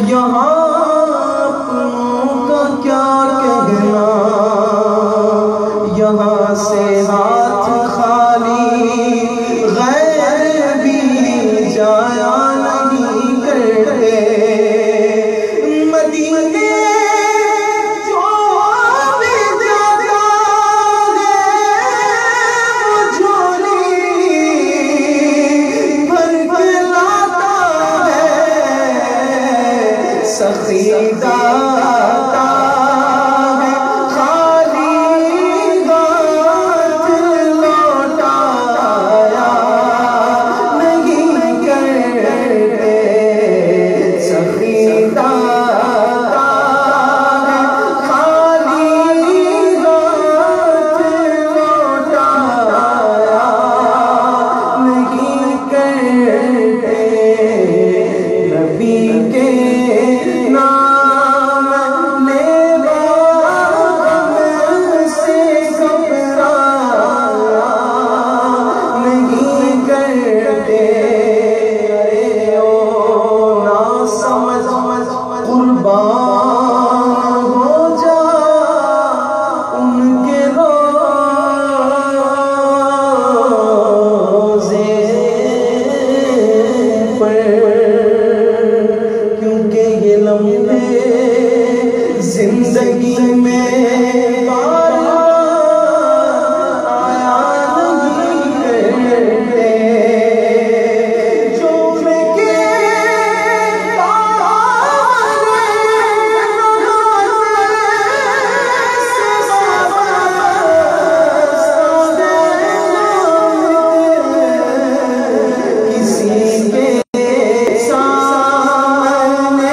یہاں اپنوں کا کیا کہنا، یہاں سے ہاتھ خالی غیر بھی جایا نہیں کرتے۔ مدینے جو بھی جاتا ہے وہ جھولی بھر کے لاتا ہے، سخی داتا ہے خالی ہاتھ لوٹایا نہیں کرتے، سخی داتا ہے خالی ہاتھ لوٹایا نہیں کرتے۔ نبی کے نام لیوا غم سے گھبرایا نہیں کرتے۔ ارے او نا سمجھ قربان ہو جا ان کے روضے پر، کیونکہ یہ لمحے زندگی میں بار آیا نہیں کرتے۔ جو ان کے کسی کے سامنے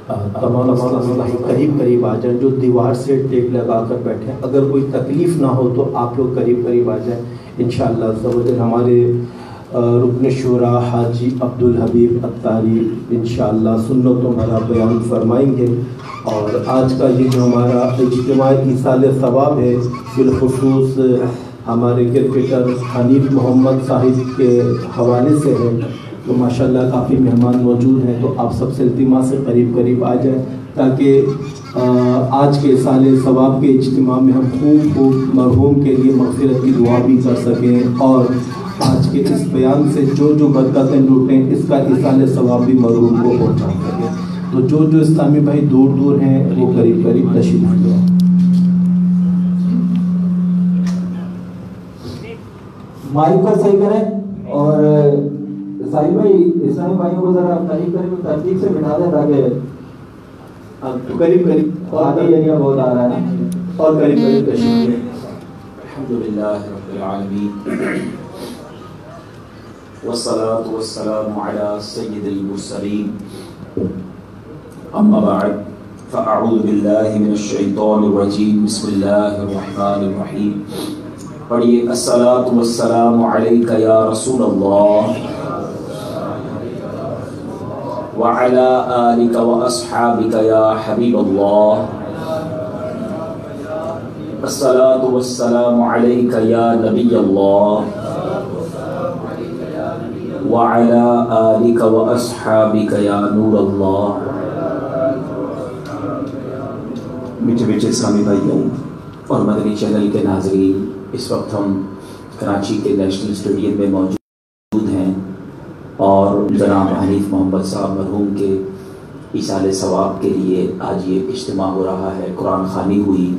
تمام بھائی قریب قریب آ جائیں، جو دیوار سے ٹیک لگا کر بیٹھے ہیں، اگر کوئی تکلیف نہ ہو تو آپ لوگ قریب قریب آ جائیں انشاءاللہ عز و جل۔ ہمارے رکن شورا حاجی عبدالحبیب عطاری انشاءاللہ سنتوں بھرا بیان فرمائیں گے، اور آج کا یہ جو ہمارا اجتماع ایصال ثواب ہے بالخصوص ہمارے کرکٹر حنیف محمد صاحب کے حوالے سے ہے، تو ماشاءاللہ کافی مہمان موجود ہیں، تو آپ سب سے التماس سے قریب قریب آ جائیں تاکہ آج کے ایصال ثواب کے اجتماع میں ہم خوب مرحوم کے لیے مغفرت کی دعا بھی کر سکیں، اور آج کے اس بیان سے جو برکتیں لوٹیں اس کا ایصال ثواب بھی مرحوم کو پہنچا سکیں۔ تو جو اسلامی بھائی دور دور ہیں وہ قریب قریب تشریف لیں۔ مائک کو صحیح کریں، اور اسلامی بھائیوں کو ذرا قریب قریب ترتیب سے بٹھا دیں تاکہ قریب قریب آدھی ایریا بہت آ رہا ہے، اور قریب قریب تشریف لیں۔ الحمدللہ رب العالمین والصلاة والسلام على سید المرسلین، اما بعد فاعوذ باللہ من الشیطان الرجیم، بسم اللہ الرحمن الرحیم۔ پڑھیے الصلاۃ والسلام علیک یا رسول اللہ وعلی آلک واصحابک یا حبیب اللہ، الصلاۃ والسلام علیک یا نبی اللہ وعلی آلک واصحابک یا نور اللہ۔ میٹھے میٹھے اسلامی بھائیوں اور مدنی چینل کے ناظرین، اس وقت ہم کراچی کے نیشنل اسٹیڈیم میں موجود ہیں، اور جناب حنیف محمد صاحب مرحوم کے ایصال ثواب کے لیے آج یہ اجتماع ہو رہا ہے۔ قرآن خوانی ہوئی،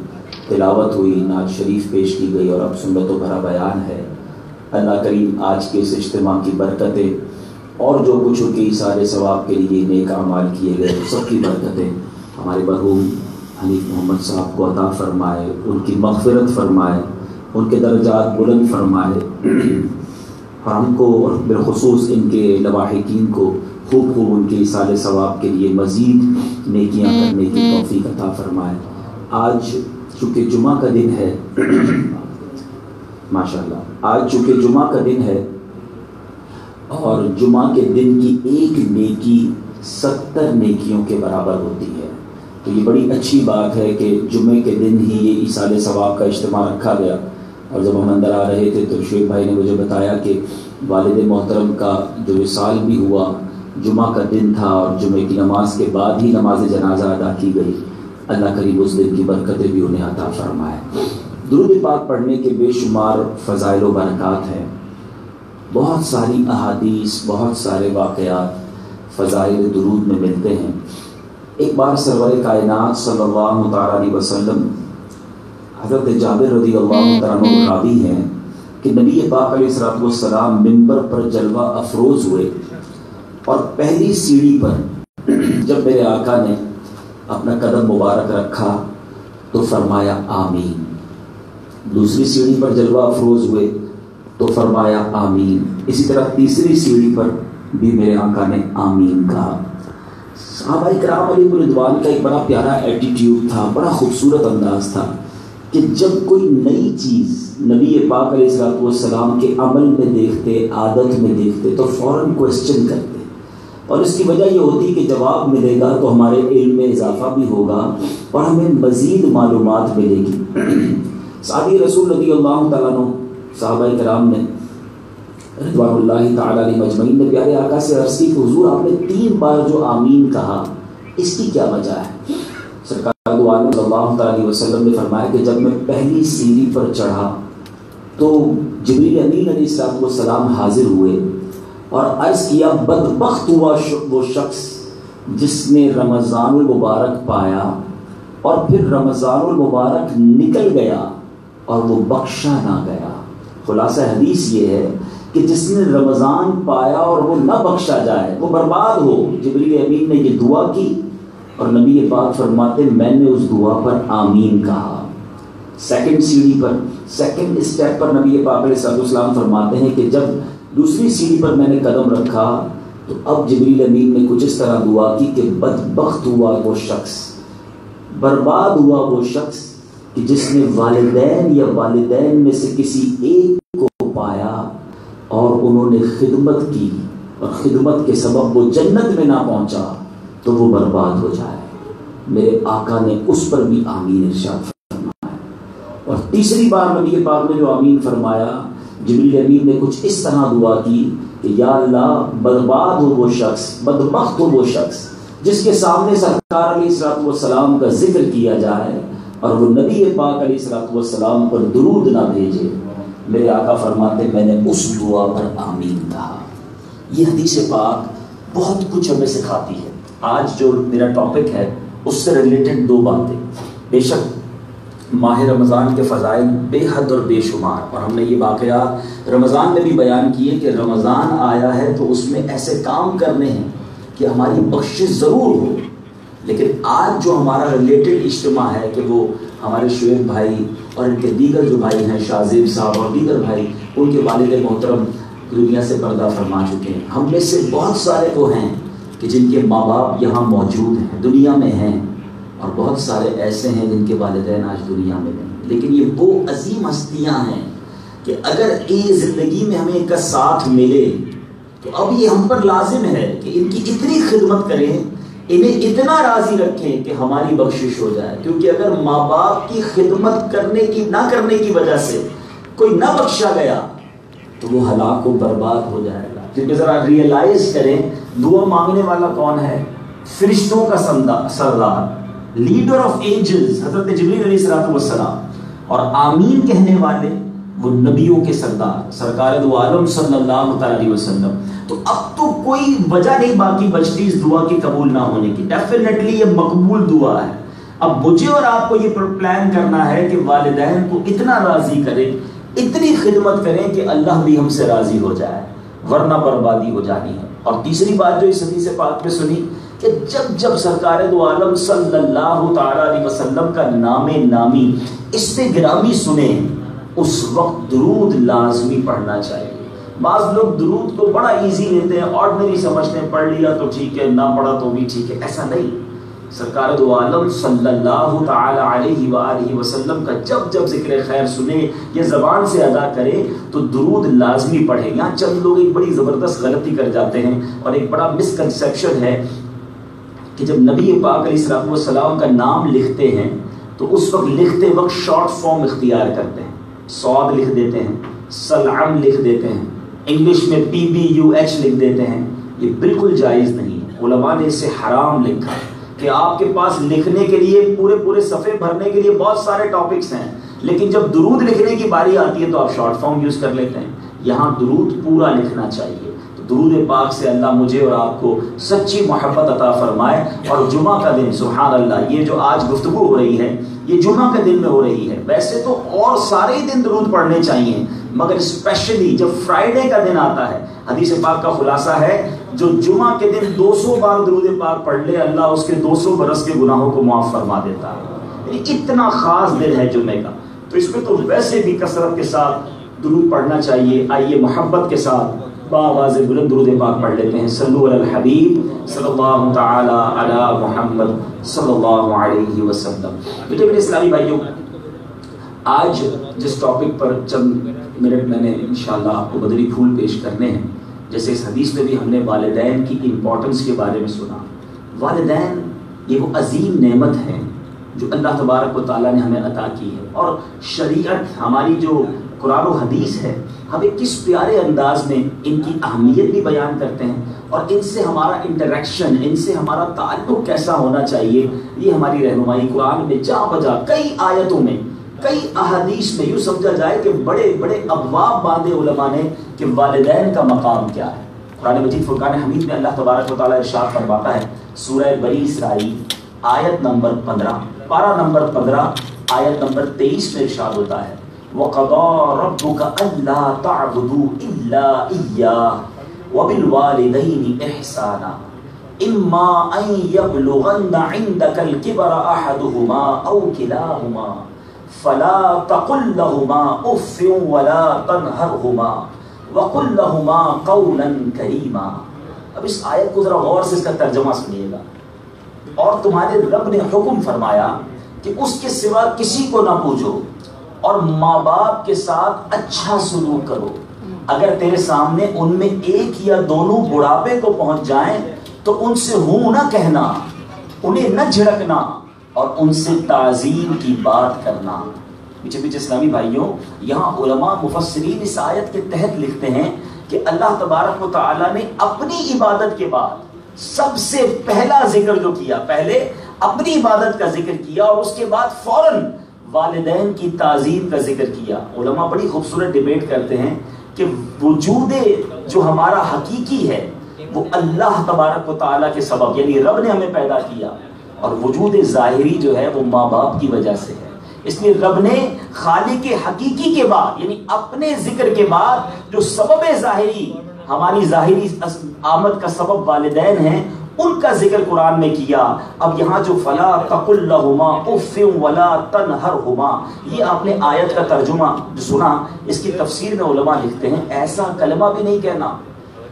تلاوت ہوئی، نعت شریف پیش کی گئی، اور اب سنتوں بھرا بیان ہے۔ اللہ کریم آج کے اس اجتماع کی برکتیں اور جو کچھ ان کے ایصال ثواب کے لیے نیک اعمال کیے گئے سب کی برکتیں ہمارے مرحوم حنیف محمد صاحب کو عطا فرمائے، ان کی مغفرت فرمائے، ان کے درجات بلند فرمائے، اور ہم کو اور بالخصوص ان کے لواحقین کو خوب ان کے ایصال ثواب کے لیے مزید نیکیاں کرنے کی توفیق عطا فرمائے۔ آج چونکہ جمعہ کا دن ہے، ماشاءاللہ آج چونکہ جمعہ کا دن ہے، اور جمعہ کے دن کی ایک نیکی 70 نیکیوں کے برابر ہوتی ہے، تو یہ بڑی اچھی بات ہے کہ جمعے کے دن ہی یہ ایصال ثواب کا اجتماع رکھا گیا۔ اور جب ہم اندر آ رہے تھے تو شعیب بھائی نے مجھے بتایا کہ والد محترم کا جو وصال بھی ہوا جمعہ کا دن تھا، اور جمعے کی نماز کے بعد ہی نماز جنازہ ادا کی گئی۔ اللہ کریم اس دن کی برکتیں بھی انہیں عطا فرمائے۔ درود پاک پڑھنے کے بے شمار فضائل و برکات ہیں، بہت ساری احادیث، بہت سارے واقعات فضائل درود میں ملتے ہیں۔ ایک بار سرور کائنات صلی اللہ تعالیٰ علیہ وسلم حضرت جابر رضی اللہ تعالیٰ عنہ راوی ہیں کہ نبی پاک علیہ السلام منبر پر جلوہ افروز ہوئے، اور پہلی سیڑھی پر جب میرے آقا نے اپنا قدم مبارک رکھا تو فرمایا آمین، دوسری سیڑھی پر جلوہ افروز ہوئے تو فرمایا آمین، اسی طرح تیسری سیڑھی پر بھی میرے آقا نے آمین کہا۔ صحابہ کرام علیہ رضوان کا ایک بڑا پیارا ایٹیٹیوڈ تھا، بڑا خوبصورت انداز تھا کہ جب کوئی نئی چیز نبی پاک علیہ السلام کے عمل میں دیکھتے، عادت میں دیکھتے تو فوراً کوسچن کرتے، اور اس کی وجہ یہ ہوتی کہ جواب ملے گا تو ہمارے علم میں اضافہ بھی ہوگا اور ہمیں مزید معلومات ملے گی۔ صحابی رسول رضی اللہ تعالیٰ عنہ صحابہ کرام نے رضوان اللہ تعالیٰ علیہ مجمعین نے پیارے آقا سے عرض کی کہ حضور آپ نے 3 بار جو آمین کہا اس کی کیا وجہ ہے؟ سرکار دو عالم صلی اللہ تعالیٰ علیہ وسلم نے فرمایا کہ جب میں پہلی سیڑھی پر چڑھا تو جبریل امین علیہ السلام حاضر ہوئے اور عرض کیا بدبخت ہوا وہ شخص جس نے رمضان المبارک پایا اور پھر رمضان المبارک نکل گیا اور وہ بخشا نہ گیا۔ خلاصہ حدیث یہ ہے کہ جس نے رمضان پایا اور وہ نہ بخشا جائے وہ برباد ہو۔ جبریل امین نے یہ دعا کی اور نبی پاک فرماتے میں نے اس دعا پر آمین کہا۔ سیکنڈ سیڑھی پر، سیکنڈ اسٹیپ پر نبی پاک علیہ السلام فرماتے ہیں کہ جب دوسری سیڑھی پر میں نے قدم رکھا تو اب جبریل امین نے کچھ اس طرح دعا کی کہ بدبخت ہوا وہ شخص، برباد ہوا وہ شخص کہ جس نے والدین یا والدین میں سے کسی ایک کو پایا اور انہوں نے خدمت کی اور خدمت کے سبب وہ جنت میں نہ پہنچا تو وہ برباد ہو جائے۔ میرے آقا نے اس پر بھی آمین ارشاد فرمایا۔ اور تیسری بار نبی پاک نے جو آمین فرمایا، جبریل امین نے کچھ اس طرح دعا کی کہ یا اللہ برباد ہو وہ شخص، بدبخت ہو وہ شخص جس کے سامنے سرکار علیہ السلام کا ذکر کیا جائے اور وہ نبی پاک علیہ السلام پر درود نہ بھیجے۔ میرے آقا فرماتے میں نے اس دعا پر آمین کہا۔ یہ حدیث پاک بہت کچھ ہمیں سکھاتی ہے۔ آج جو میرا ٹاپک ہے اس سے ریلیٹڈ دو باتیں۔ بے شک ماہ رمضان کے فضائل بے حد اور بے شمار، اور ہم نے یہ واقعہ رمضان میں بھی بیان کیے کہ رمضان آیا ہے تو اس میں ایسے کام کرنے ہیں کہ ہماری بخشش ضرور ہو۔ لیکن آج جو ہمارا ریلیٹڈ اجتماع ہے کہ وہ ہمارے شعیب بھائی اور ان کے دیگر جو بھائی ہیں، شاہزیب صاحب اور دیگر بھائی، ان کے والد محترم دنیا سے پردہ فرما چکے ہیں۔ ہم میں سے بہت سارے وہ ہیں کہ جن کے ماں باپ یہاں موجود ہیں، دنیا میں ہیں، اور بہت سارے ایسے ہیں جن کے والدین آج دنیا میں نہیں۔ لیکن یہ وہ عظیم ہستیاں ہیں کہ اگر یہ زندگی میں ہمیں ان کا ساتھ ملے تو اب یہ ہم پر لازم ہے کہ ان کی اتنی خدمت کریں، انہیں اتنا راضی رکھیں کہ ہماری بخشش ہو جائے۔ کیونکہ اگر ماں باپ کی خدمت نہ کرنے کی وجہ سے کوئی نہ بخشا گیا تو وہ ہلاک و برباد ہو جائے گا۔ کیونکہ ذرا ریئلائز کریں، دعا مانگنے والا کون ہے؟ فرشتوں کا سردار، لیڈر آف اینجلز حضرت جبریل علیہ السلام، اور آمین کہنے والے وہ نبیوں کے سردار سرکار دو عالم صلی اللہ علیہ وسلم۔ تو اب تو کوئی وجہ نہیں باقی بچتی اس دعا کی قبول نہ ہونے کی۔ ڈیفینیٹلی یہ مقبول دعا ہے۔ اب مجھے اور آپ کو یہ پلان کرنا ہے کہ والدین کو اتنا راضی کریں، اتنی خدمت کریں کہ اللہ بھی ہم سے راضی ہو جائے، ورنہ بربادی ہو جانی ہے۔ اور تیسری بات جو اس حدیث پاک میں سنی کہ جب سرکار دو عالم صلی اللہ تعالی علیہ وسلم کا نام نامی اس پہ گرامی سنیں، اس وقت درود لازمی پڑھنا چاہیے۔ بعض لوگ درود کو بڑا ایزی لیتے ہیں، آرڈنری سمجھتے ہیں، پڑھ لیا تو ٹھیک ہے، نہ پڑھا تو بھی ٹھیک ہے۔ ایسا نہیں۔ سرکار دو عالم صلی اللہ تعالی علیہ وآلہ وسلم کا جب ذکر خیر سنے یا زبان سے ادا کرے تو درود لازمی پڑھیں۔ یہاں چند لوگ ایک بڑی زبردست غلطی کر جاتے ہیں اور ایک بڑا مسکنسیپشن ہے کہ جب نبی پاک علیہ السلام کا نام لکھتے ہیں تو اس وقت لکھتے وقت شارٹ فارم اختیار کرتے ہیں، صاد لکھ دیتے ہیں، سلعم لکھ دیتے ہیں، انگلش میں PBUH لکھ دیتے ہیں۔ یہ بالکل جائز نہیں ہے۔ علماء نے اسے حرام لکھا کہ آپ کے پاس لکھنے کے لیے پورے صفحے بھرنے کے لیے بہت سارے ٹاپکس ہیں، لیکن جب درود لکھنے کی باری آتی ہے تو آپ شارٹ فارم یوز کر لیتے ہیں۔ یہاں درود پورا لکھنا چاہیے۔ درود پاک سے اللہ مجھے اور آپ کو سچی محبت عطا فرمائے۔ اور جمعہ کا دن، سبحان اللہ، یہ جو آج گفتگو ہو رہی ہے یہ جمعہ کے دن میں ہو رہی ہے۔ ویسے تو اور سارے دن درود پڑھنے چاہیے، مگر اسپیشلی جب فرائیڈے کا دن آتا ہے، حدیث پاک کا خلاصہ ہے جو جمعہ کے دن 200 بار درود پاک پڑھ لے اللہ اس کے 200 برس کے گناہوں کو معاف فرما دیتا ہے۔ یعنی اتنا خاص دن ہے جمعے کا، تو اس میں تو ویسے بھی کثرت کے ساتھ درود پڑھنا چاہیے۔ آئیے محبت کے ساتھ بآواز بلند درود پاک پڑھ لیتے ہیں۔ صلو علی الحبیب صلی اللہ تعالی علی محمد صلی اللہ علیہ وسلم۔ بیٹے میرے اسلامی بھائیوں، آج جس ٹاپک پر چند منٹ میں نے انشاءاللہ آپ کو بدری پھول پیش کرنے ہیں، جیسے اس حدیث میں بھی ہم نے والدین کی امپورٹنس کے بارے میں سنا۔ والدین یہ وہ عظیم نعمت ہے جو اللہ تبارک و تعالیٰ نے ہمیں عطا کی ہے، اور شریعت ہماری جو قرآن و حدیث ہے ہمیں کس پیارے انداز میں ان کی اہمیت بھی بیان کرتے ہیں، اور ان سے ہمارا انٹریکشن، ان سے ہمارا تعلق کیسا ہونا چاہیے، یہ ہماری رہنمائی قرآن میں جا بجا کئی آیتوں میں، کئی احادیث میں یوں سمجھا جائے کہ بڑے بڑے ابواب باندھے علماء نے کہ والدین کا مقام کیا ہے۔ قرآن مجید فرقان حمید میں اللہ تبارک و تعالیٰ ارشاد فرماتا ہے، سورہ بنی اسرائیل آیت نمبر 15، پارہ نمبر 15 آیت نمبر 23 میں ارشاد ہوتا ہے، وَقَضَىٰ رَبُّكَ أَلَّا تَعْبُدُوا إِلَّا إِيَّاهُ وَبِالْوَالِدَيْنِ إِحْسَانًا إِمَّا أَن يَبْلُغَنَّ عِندَكَ الْكِبَرَ أَحَدُهُمَا أَوْ كِلَاهُمَا فَلَا تَقُل لَّهُمَا أُفٍّ وَلَا تَنْهَرْهُمَا وَقُل لَّهُمَا قَوْلًا كَرِيمًا۔ اب اس آیت کو ذرا غور سے اس کا ترجمہ سنیے گا. اور تمہارے رب نے حکم فرمایا کہ اس کے سوا کسی کو نہ پوجو اور ماں باپ کے ساتھ اچھا سلوک کرو. اگر تیرے سامنے ان میں ایک یا دونوں بڑھاپے کو پہنچ جائیں تو ان سے ہوں نہ کہنا, انہیں نہ جھڑکنا اور ان سے تعظیم کی بات کرنا. پیچھے پیچھے اسلامی بھائیوں, یہاں علماء مفسرین اس آیت کے تحت لکھتے ہیں کہ اللہ تبارک و تعالی نے اپنی عبادت کے بعد سب سے پہلا ذکر جو کیا, پہلے اپنی عبادت کا ذکر کیا اور اس کے بعد فوراً والدین کی تعظیم کا ذکر کیا. علماء بڑی خوبصورت ڈیبیٹ کرتے ہیں کہ وجود جو ہمارا حقیقی ہے وہ اللہ تبارک و تعالیٰ کے سبب, یعنی رب نے ہمیں پیدا کیا, اور وجود ظاہری جو ہے وہ ماں باپ کی وجہ سے ہے. اس لیے رب نے خالق حقیقی کے بعد, یعنی اپنے ذکر کے بعد جو سبب ظاہری, ہماری ظاہری آمد کا سبب والدین ہیں, ان کا ذکر قرآن میں کیا. اب یہاں جو فلا تقل لہما اف ولا تنہرہما, یہ آپ نے آیت کا ترجمہ جو سنا, اس کی تفسیر میں علماء لکھتے ہیں ایسا کلمہ بھی نہیں کہنا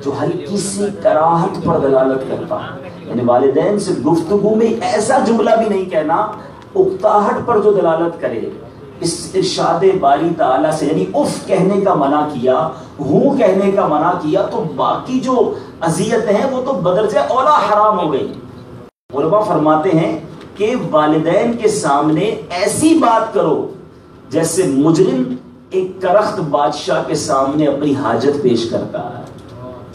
جو ہلکی سی کراہت پر دلالت کرتا, یعنی والدین سے گفتگو میں ایسا جملہ بھی نہیں کہنا اکتاہٹ پر جو دلالت کرے. اس ارشاد باری تعالیٰ سے, یعنی اف کہنے کا منع کیا, ہوں کہنے کا منع کیا, تو باقی جو اذیت ہیں وہ تو بدرجہ اولا حرام ہو گئی. علماء فرماتے ہیں کہ والدین کے سامنے ایسی بات کرو جیسے مجرم ایک کرخت بادشاہ کے سامنے اپنی حاجت پیش کرتا ہے.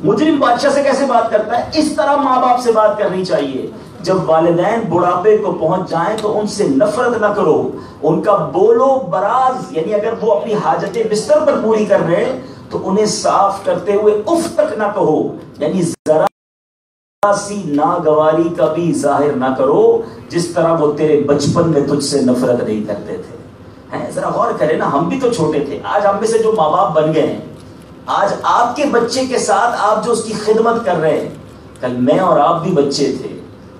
مجرم بادشاہ سے کیسے بات کرتا ہے, اس طرح ماں باپ سے بات کرنی چاہیے. جب والدین بڑھاپے کو پہنچ جائیں تو ان سے نفرت نہ کرو, ان کا بولو براز, یعنی اگر وہ اپنی حاجتیں بستر پر پوری کر رہے ہیں تو انہیں صاف کرتے ہوئے اف تک نہ کہو, یعنی ذرا سی ناگواری کا بھی ظاہر نہ کرو جس طرح وہ تیرے بچپن میں تجھ سے نفرت نہیں کرتے تھے. ذرا غور کریں نا, ہم بھی تو چھوٹے تھے, آج ہم میں سے جو ماں باپ بن گئے ہیں, آج آپ کے بچے کے ساتھ آپ جو اس کی خدمت کر رہے ہیں, کل میں اور آپ بھی بچے تھے,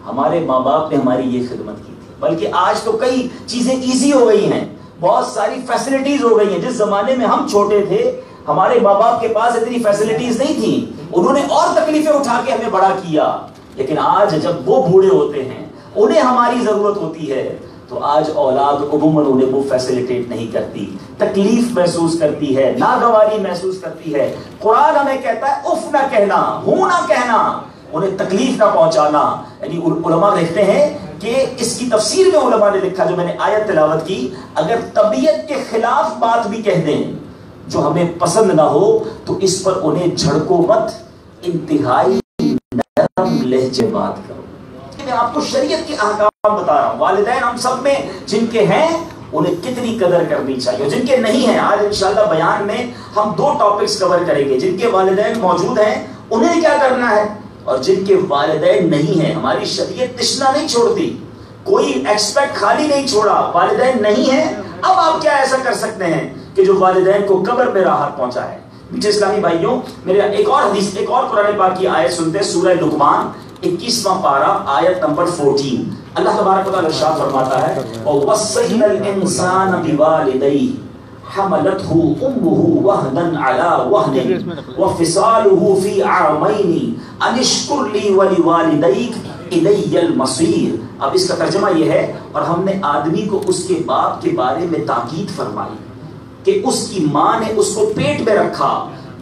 ہمارے ماں باپ نے ہماری یہ خدمت کی تھی. بلکہ آج تو کئی چیزیں ایزی ہو گئی ہیں, بہت ساری فیسلٹیز ہو گئی ہیں. جس زمانے میں ہم چھوٹے تھے ہمارے ماں باپ کے پاس اتنی فیسلٹیز نہیں تھیں, انہوں نے اور تکلیفیں اٹھا کے ہمیں بڑا کیا. لیکن آج جب وہ بوڑھے ہوتے ہیں, انہیں ہماری ضرورت ہوتی ہے, تو آج اولاد عموماً انہیں وہ فیسلیٹیٹ نہیں کرتی, تکلیف محسوس کرتی ہے, ناگواری محسوس کرتی ہے. قرآن ہمیں کہتا ہے اف نہ کہنا, ہوں نہ کہنا, انہیں تکلیف نہ پہنچانا. یعنی علماء لکھتے ہیں کہ اس کی تفسیر میں علماء نے لکھا, جو میں نے آیت تلاوت کی, اگر طبیعت کے خلاف بات بھی کہہ دیں جو ہمیں پسند نہ ہو تو اس پر انہیں جھڑکو مت, انتہائی نرم لہجے بات کرو. میں آپ کو شریعت کے احکام بتا رہا ہوں. والدین ہم سب میں جن کے ہیں انہیں کتنی قدر کرنی چاہیے, اور جن کے نہیں ہیں, آج انشاءاللہ بیان میں ہم 2 ٹاپکس کور کریں گے. جن کے والدین موجود ہیں انہیں کیا کرنا ہے, اور جن کے والدین نہیں ہیں. ہماری شریعت تشنا نہیں چھوڑتی, کوئی ایکسپیکٹ خالی نہیں چھوڑا. والدین نہیں ہیں, اب آپ کیا ایسا کر سکتے ہیں کہ جو والدین کو قبر میں راحت پہنچائے. پیچھے اسلامی بھائیوں, میرے ایک اور حدیث, ایک اور قرآن پاک کی آیت سنتے ہیں, سورہ لقمان 21واں پارہ آیت نمبر 14. اللہ تبارک و تعالی ارشاد فرماتا ہے, وَوَصَّيْنَا الْإِنسَانَ بِوَالِدَيْهِ حَمَلَتْهُ أُمُّهُ وَهْنًا عَلَى وَهْنٍ وَفِصَالُهُ فِي عَامَيْنِ أَنِ اشْكُرْ لِي وَلِوَالِدَيْكَ إِلَيَّ الْمَصِيرُ. اب اس کا ترجمہ یہ ہے, اور ہم نے آدمی کو اس کے باپ کے بارے میں تاکید فرمائی کہ اس کی ماں نے اس کو پیٹ میں رکھا,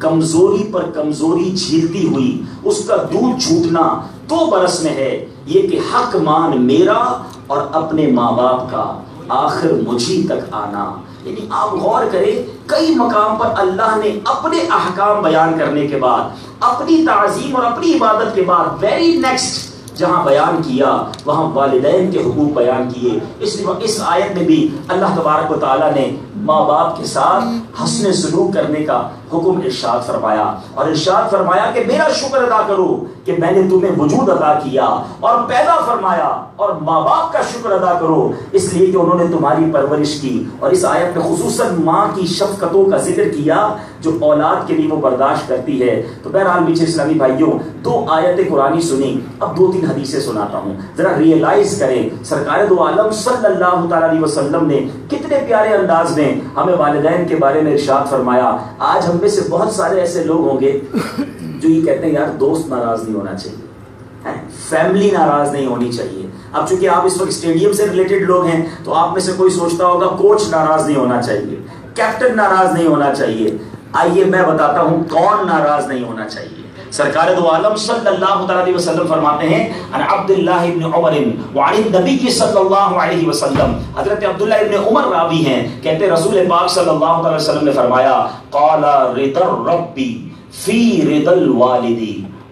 کمزوری پر کمزوری جھیلتی ہوئی, اس کا دودھ چھوٹنا 2 برس میں ہے, یہ کہ حق مان میرا اور اپنے ماں باپ کا, آخر مجھی تک آنا. یعنی آپ غور کریں, کئی مقام پر اللہ نے اپنے احکام بیان کرنے کے بعد, اپنی تعظیم اور اپنی عبادت کے بعد, ویری نیکسٹ جہاں بیان کیا وہاں والدین کے حقوق بیان کیے. اس لیے اس آیت میں بھی اللہ تبارک و تعالیٰ نے ماں باپ کے ساتھ حسن سلوک کرنے کا حکم ارشاد فرمایا, اور ارشاد فرمایا کہ میرا شکر ادا کرو کہ میں نے تمہیں وجود عطا کیا اور پیدا فرمایا, اور ماں باپ کا شکر ادا کرو اس لیے کہ انہوں نے تمہاری پرورش کی. اور اس آیت میں خصوصاً ماں کی شفقتوں کا ذکر کیا جو اولاد کے لیے وہ برداشت کرتی ہے. تو بہرحال میٹھے اسلامی بھائیوں, 2 آیتیں قرآنی سنی, اب 2-3 حدیثیں سناتا ہوں. ذرا ریئلائز کریں سرکار دو عالم صلی اللہ تعالی علیہ وسلم نے کتنے پیارے انداز میں ہمیں والدین کے بارے میں ارشاد فرمایا. آج ہم میں سے بہت سارے ایسے لوگ ہوں گے جو یہ کہتے ہیں یار دوست ناراض نہیں ہونا چاہیے، فیملی ناراض نہیں ہونی چاہیے. اب چونکہ آپ اس وقت اسٹیڈیم سے ریلیٹڈ لوگ ہیں تو آپ میں سے کوئی سوچتا ہوگا کوچ ناراض نہیں ہونا چاہیے، کیپٹن ناراض نہیں ہونا چاہیے. آئیے میں بتاتا ہوں کون ناراض نہیں ہونا چاہیے. سرکار دو عالم صلی اللہ علیہ وسلم فرماتے ہیں ان عبداللہ ابن عمر وعن النبی صلی اللہ علیہ وسلم، حضرت عبداللہ ابن عمر راوی ہیں، کہتے رسول پاک صلی اللہ علیہ وسلم نے فرمایا قال رضا الرب فی رضا الوالد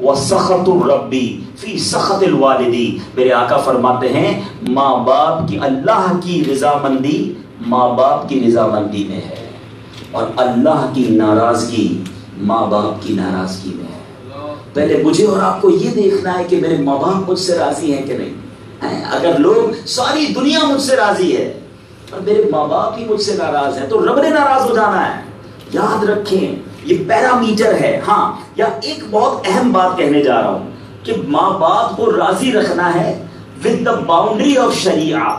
وسخط الرب فی سخط الوالد. میرے آقا فرماتے ہیں ماں باپ کی، اللہ کی رضامندی ماں باپ کی رضامندی میں ہے، اور اللہ کی ناراضگی ماں باپ کی ناراضگی میں ہے. پہلے مجھے اور آپ کو یہ دیکھنا ہے کہ میرے ماں باپ مجھ سے راضی ہیں کہ نہیں. اگر لوگ ساری دنیا مجھ سے راضی ہے اور میرے ماں باپ ہی مجھ سے ناراض ہیں تو رب نے ناراض ہو جانا ہے. یاد رکھیں یہ پیرامیٹر ہے. ہاں یا ایک بہت اہم بات کہنے جا رہا ہوں کہ ماں باپ کو راضی رکھنا ہے ود دا باؤنڈری آف شریعہ.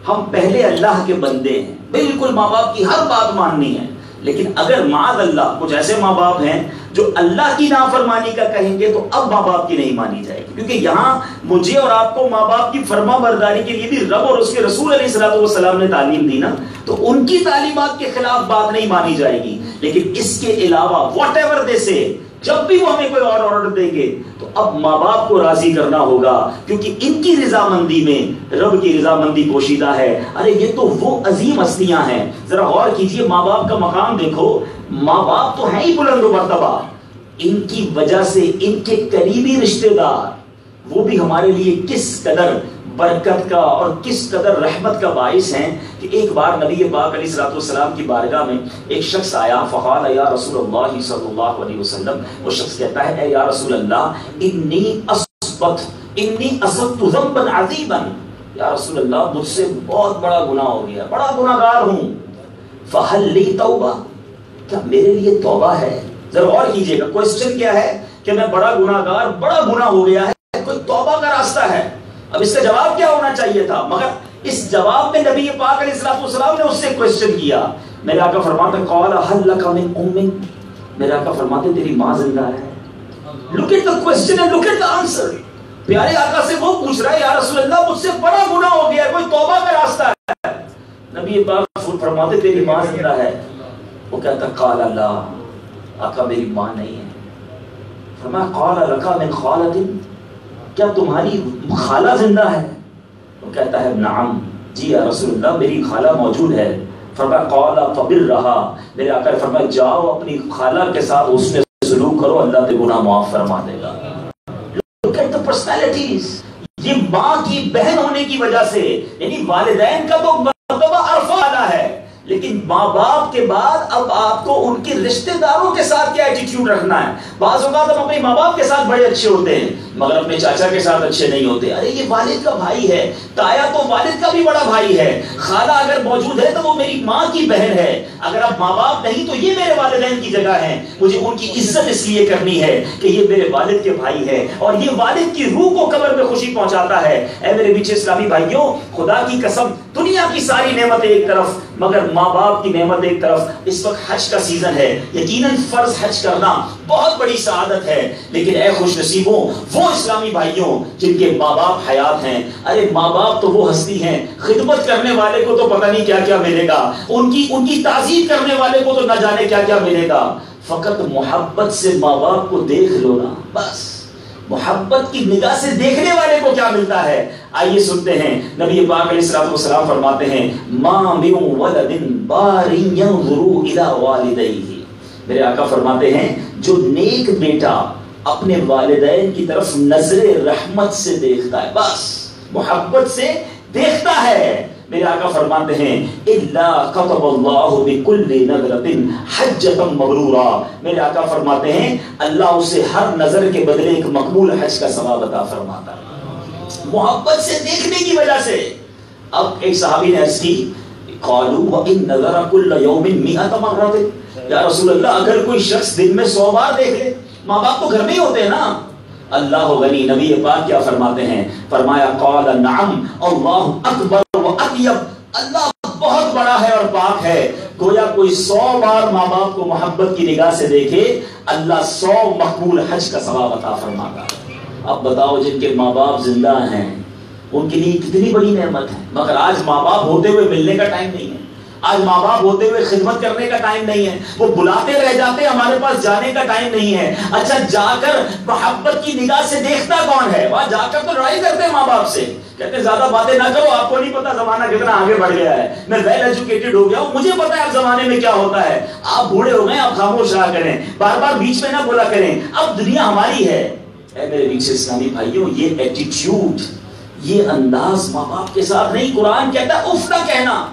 ہم پہلے اللہ کے بندے ہیں، بالکل ماں باپ کی ہر بات ماننی ہے، لیکن اگر معاذ اللہ کچھ ایسے ماں باپ ہیں جو اللہ کی نافرمانی کا کہیں گے تو اب ماں باپ کی نہیں مانی جائے گی. کیونکہ یہاں مجھے اور آپ کو ماں باپ کی فرما برداری کے لیے بھی رب اور اس کے رسول علیہ الصلوۃ والسلام نے تعلیم دی نا، تو ان کی تعلیمات کے خلاف بات نہیں مانی جائے گی. لیکن اس کے علاوہ واٹ ایور دے سے، جب بھی وہ ہمیں کوئی اور آرڈر دیں گے تو اب ماں باپ کو راضی کرنا ہوگا، کیونکہ ان کی رضامندی میں رب کی رضامندی پوشیدہ ہے. ارے یہ تو وہ عظیم ہستیاں ہیں، ذرا غور کیجئے ماں باپ کا مقام دیکھو. ماں باپ تو ہیں ہی بلند و مرتبہ، ان کی وجہ سے ان کے قریبی رشتہ دار وہ بھی ہمارے لیے کس قدر برکت کا اور کس قدر رحمت کا باعث ہیں. کہ ایک بار نبی پاک علیہ الصلوۃ والسلام کی بارگاہ میں ایک شخص آیا، فقال یا رسول اللہ صلی اللہ علیہ وسلم. وہ شخص کہتا ہے اے یا رسول اللہ انی اصبت ذنبا عظیما، یا رسول اللہ مجھ سے بہت بڑا گناہ ہو گیا، بڑا گناہ گار ہوں. فہل لی توبہ، کیا میرے لیے توبہ ہے؟ ذرا غور کیجئے گا، کوسچن کیا ہے کہ میں بڑا گناہ گار، بڑا گناہ ہو گیا ہے، کوئی توبہ کا راستہ ہے؟ اب اس کا جواب کیا ہونا چاہیے تھا، مگر اس جواب میں نبی پاک علیہ السلام نے اس سے کوسچن کیا. میرے آقا فرماتے قال هل لك من ام، میرے آقا فرماتے تیری ماں زندہ ہے. Look at the question and look at the answer. پیارے آقا سے وہ پوچھ رہا ہے یا رسول اللہ مجھ سے بڑا گناہ ہو گیا ہے، کوئی توبہ کا راستہ ہے؟ نبی پاک فرماتے تیری ماں زندہ ہے. وہ کہتا قال لا، آقا میری ماں نہیں ہے. فرمایا قال لك من خالۃ، کیا تمہاری خالہ زندہ ہے؟ وہ کہتا ہے نعم، جی یا رسول اللہ میری خالہ موجود ہے. فرمایا قال فبرھا، میرے آقا نے فرمایا جاؤ اپنی خالہ کے ساتھ اس نے سلوک کرو، اللہ تے گناہ معاف فرما دے گا. Look at the personalities. یہ ماں کی بہن ہونے کی وجہ سے، یعنی والدین کا تو مرتبہ عرفہ اعلیٰ ہے، لیکن ماں باپ کے بعد اب آپ کو ان کے رشتہ داروں کے ساتھ کیا ایٹیٹیوڈ رکھنا ہے. بعض اوقات ہم اپنے ماں باپ کے ساتھ بڑے اچھے ہوتے ہیں مگر اپنے چاچا کے ساتھ اچھے نہیں ہوتے. ارے یہ والد کا بھائی ہے، تایا تو والد کا بھی بڑا بھائی ہے. خالہ اگر موجود ہے تو وہ میری ماں کی بہن ہے. اگر اب ماں باپ نہیں تو یہ میرے والدین کی جگہ ہے. مجھے ان کی عزت اس لیے کرنی ہے کہ یہ میرے والد کے بھائی ہے اور یہ والد کی روح کو قبر میں خوشی پہنچاتا ہے. اے میرے پیچھے اسلامی بھائیوں، خدا کی قسم دنیا کی ساری نعمتیں ایک طرف مگر ماں باپ کی نعمت ایک طرف. اس وقت حج کا سیزن ہے، یقیناً فرض حج کرنا بہت بڑی سعادت ہے، لیکن اے خوش نصیبوں وہ اسلامی بھائیوں جن کے ماں باپ حیات ہیں. ارے ماں باپ تو وہ ہستی ہیں، خدمت کرنے والے کو تو پتہ نہیں کیا کیا ملے گا، ان کی تعظیم کرنے والے کو تو نہ جانے کیا کیا ملے گا. فقط محبت سے ماں باپ کو دیکھ لو نا، بس محبت کی نگاہ سے دیکھنے والے کو کیا ملتا ہے. آئیے سنتے ہیں نبی پاک علیہ الصلوۃ والسلام فرماتے ہیں ما من ولد بار ينظر الى والديه. میرے آقا فرماتے ہیں جو نیک بیٹا اپنے والدین کی طرف نظر رحمت سے دیکھتا ہے، بس محبت سے دیکھتا ہے. میرے آقا فرماتے ہیں الا كتب الله بكل نظرة حجة مبرورا. میرے آقا فرماتے ہیں اللہ اسے ہر نظر کے بدلے ایک مقبول حج کا ثواب عطا فرماتا ہے، محبت سے دیکھنے کی وجہ سے. اب ایک صحابی نے عرض کی قالوا وان نظر كل يوم 100 مرة، یا رسول اللہ اگر کوئی شخص دن میں 100 بار دیکھ لے، ماں باپ تو گھر میں ہی ہوتے ہیں نا. اللہ غنی، نبی پاک کیا فرماتے ہیں؟ فرمایا قال نعم اللہ اکبر و اطیب، اللہ بہت بڑا ہے اور پاک ہے. گویا کوئی 100 بار ماں باپ کو محبت کی نگاہ سے دیکھے، اللہ 100 مقبول حج کا ثواب عطا فرماتا ہے۔ اب بتاؤ جن کے ماں باپ زندہ ہیں ان کے لیے کتنی بڑی نعمت ہے، مگر آج ماں باپ ہوتے ہوئے ملنے کا ٹائم نہیں ہے، آج ماں باپ ہوتے ہوئے خدمت کرنے کا ٹائم نہیں ہے، وہ بلاتے رہ جاتے ہیں، ہمارے پاس جانے کا ٹائم نہیں ہے۔ اچھا جا کر محبت کی نگاہ سے دیکھتا کون ہے؟ وہاں جا کر تو لڑائی کرتے ہیں ماں باپ سے، کہتے ہیں زیادہ باتیں نہ کرو، آپ کو نہیں پتا زمانہ کتنا آگے بڑھ گیا ہے، میں ویل ایجوکیٹڈ ہو گیا ہوں، مجھے پتا ہے اب زمانے میں کیا ہوتا ہے، آپ بوڑھے ہو گئے، آپ خاموش رہا کریں، بار بار بیچ میں نہ بولا کریں، اب دنیا ہماری ہے۔ اے میرے پیچھے اسلامی بھائیوں، یہ ایٹیٹیوڈ، یہ انداز ماں باپ کے ساتھ نہیں۔ قرآن کہتا ہے اف نہ کہنا۔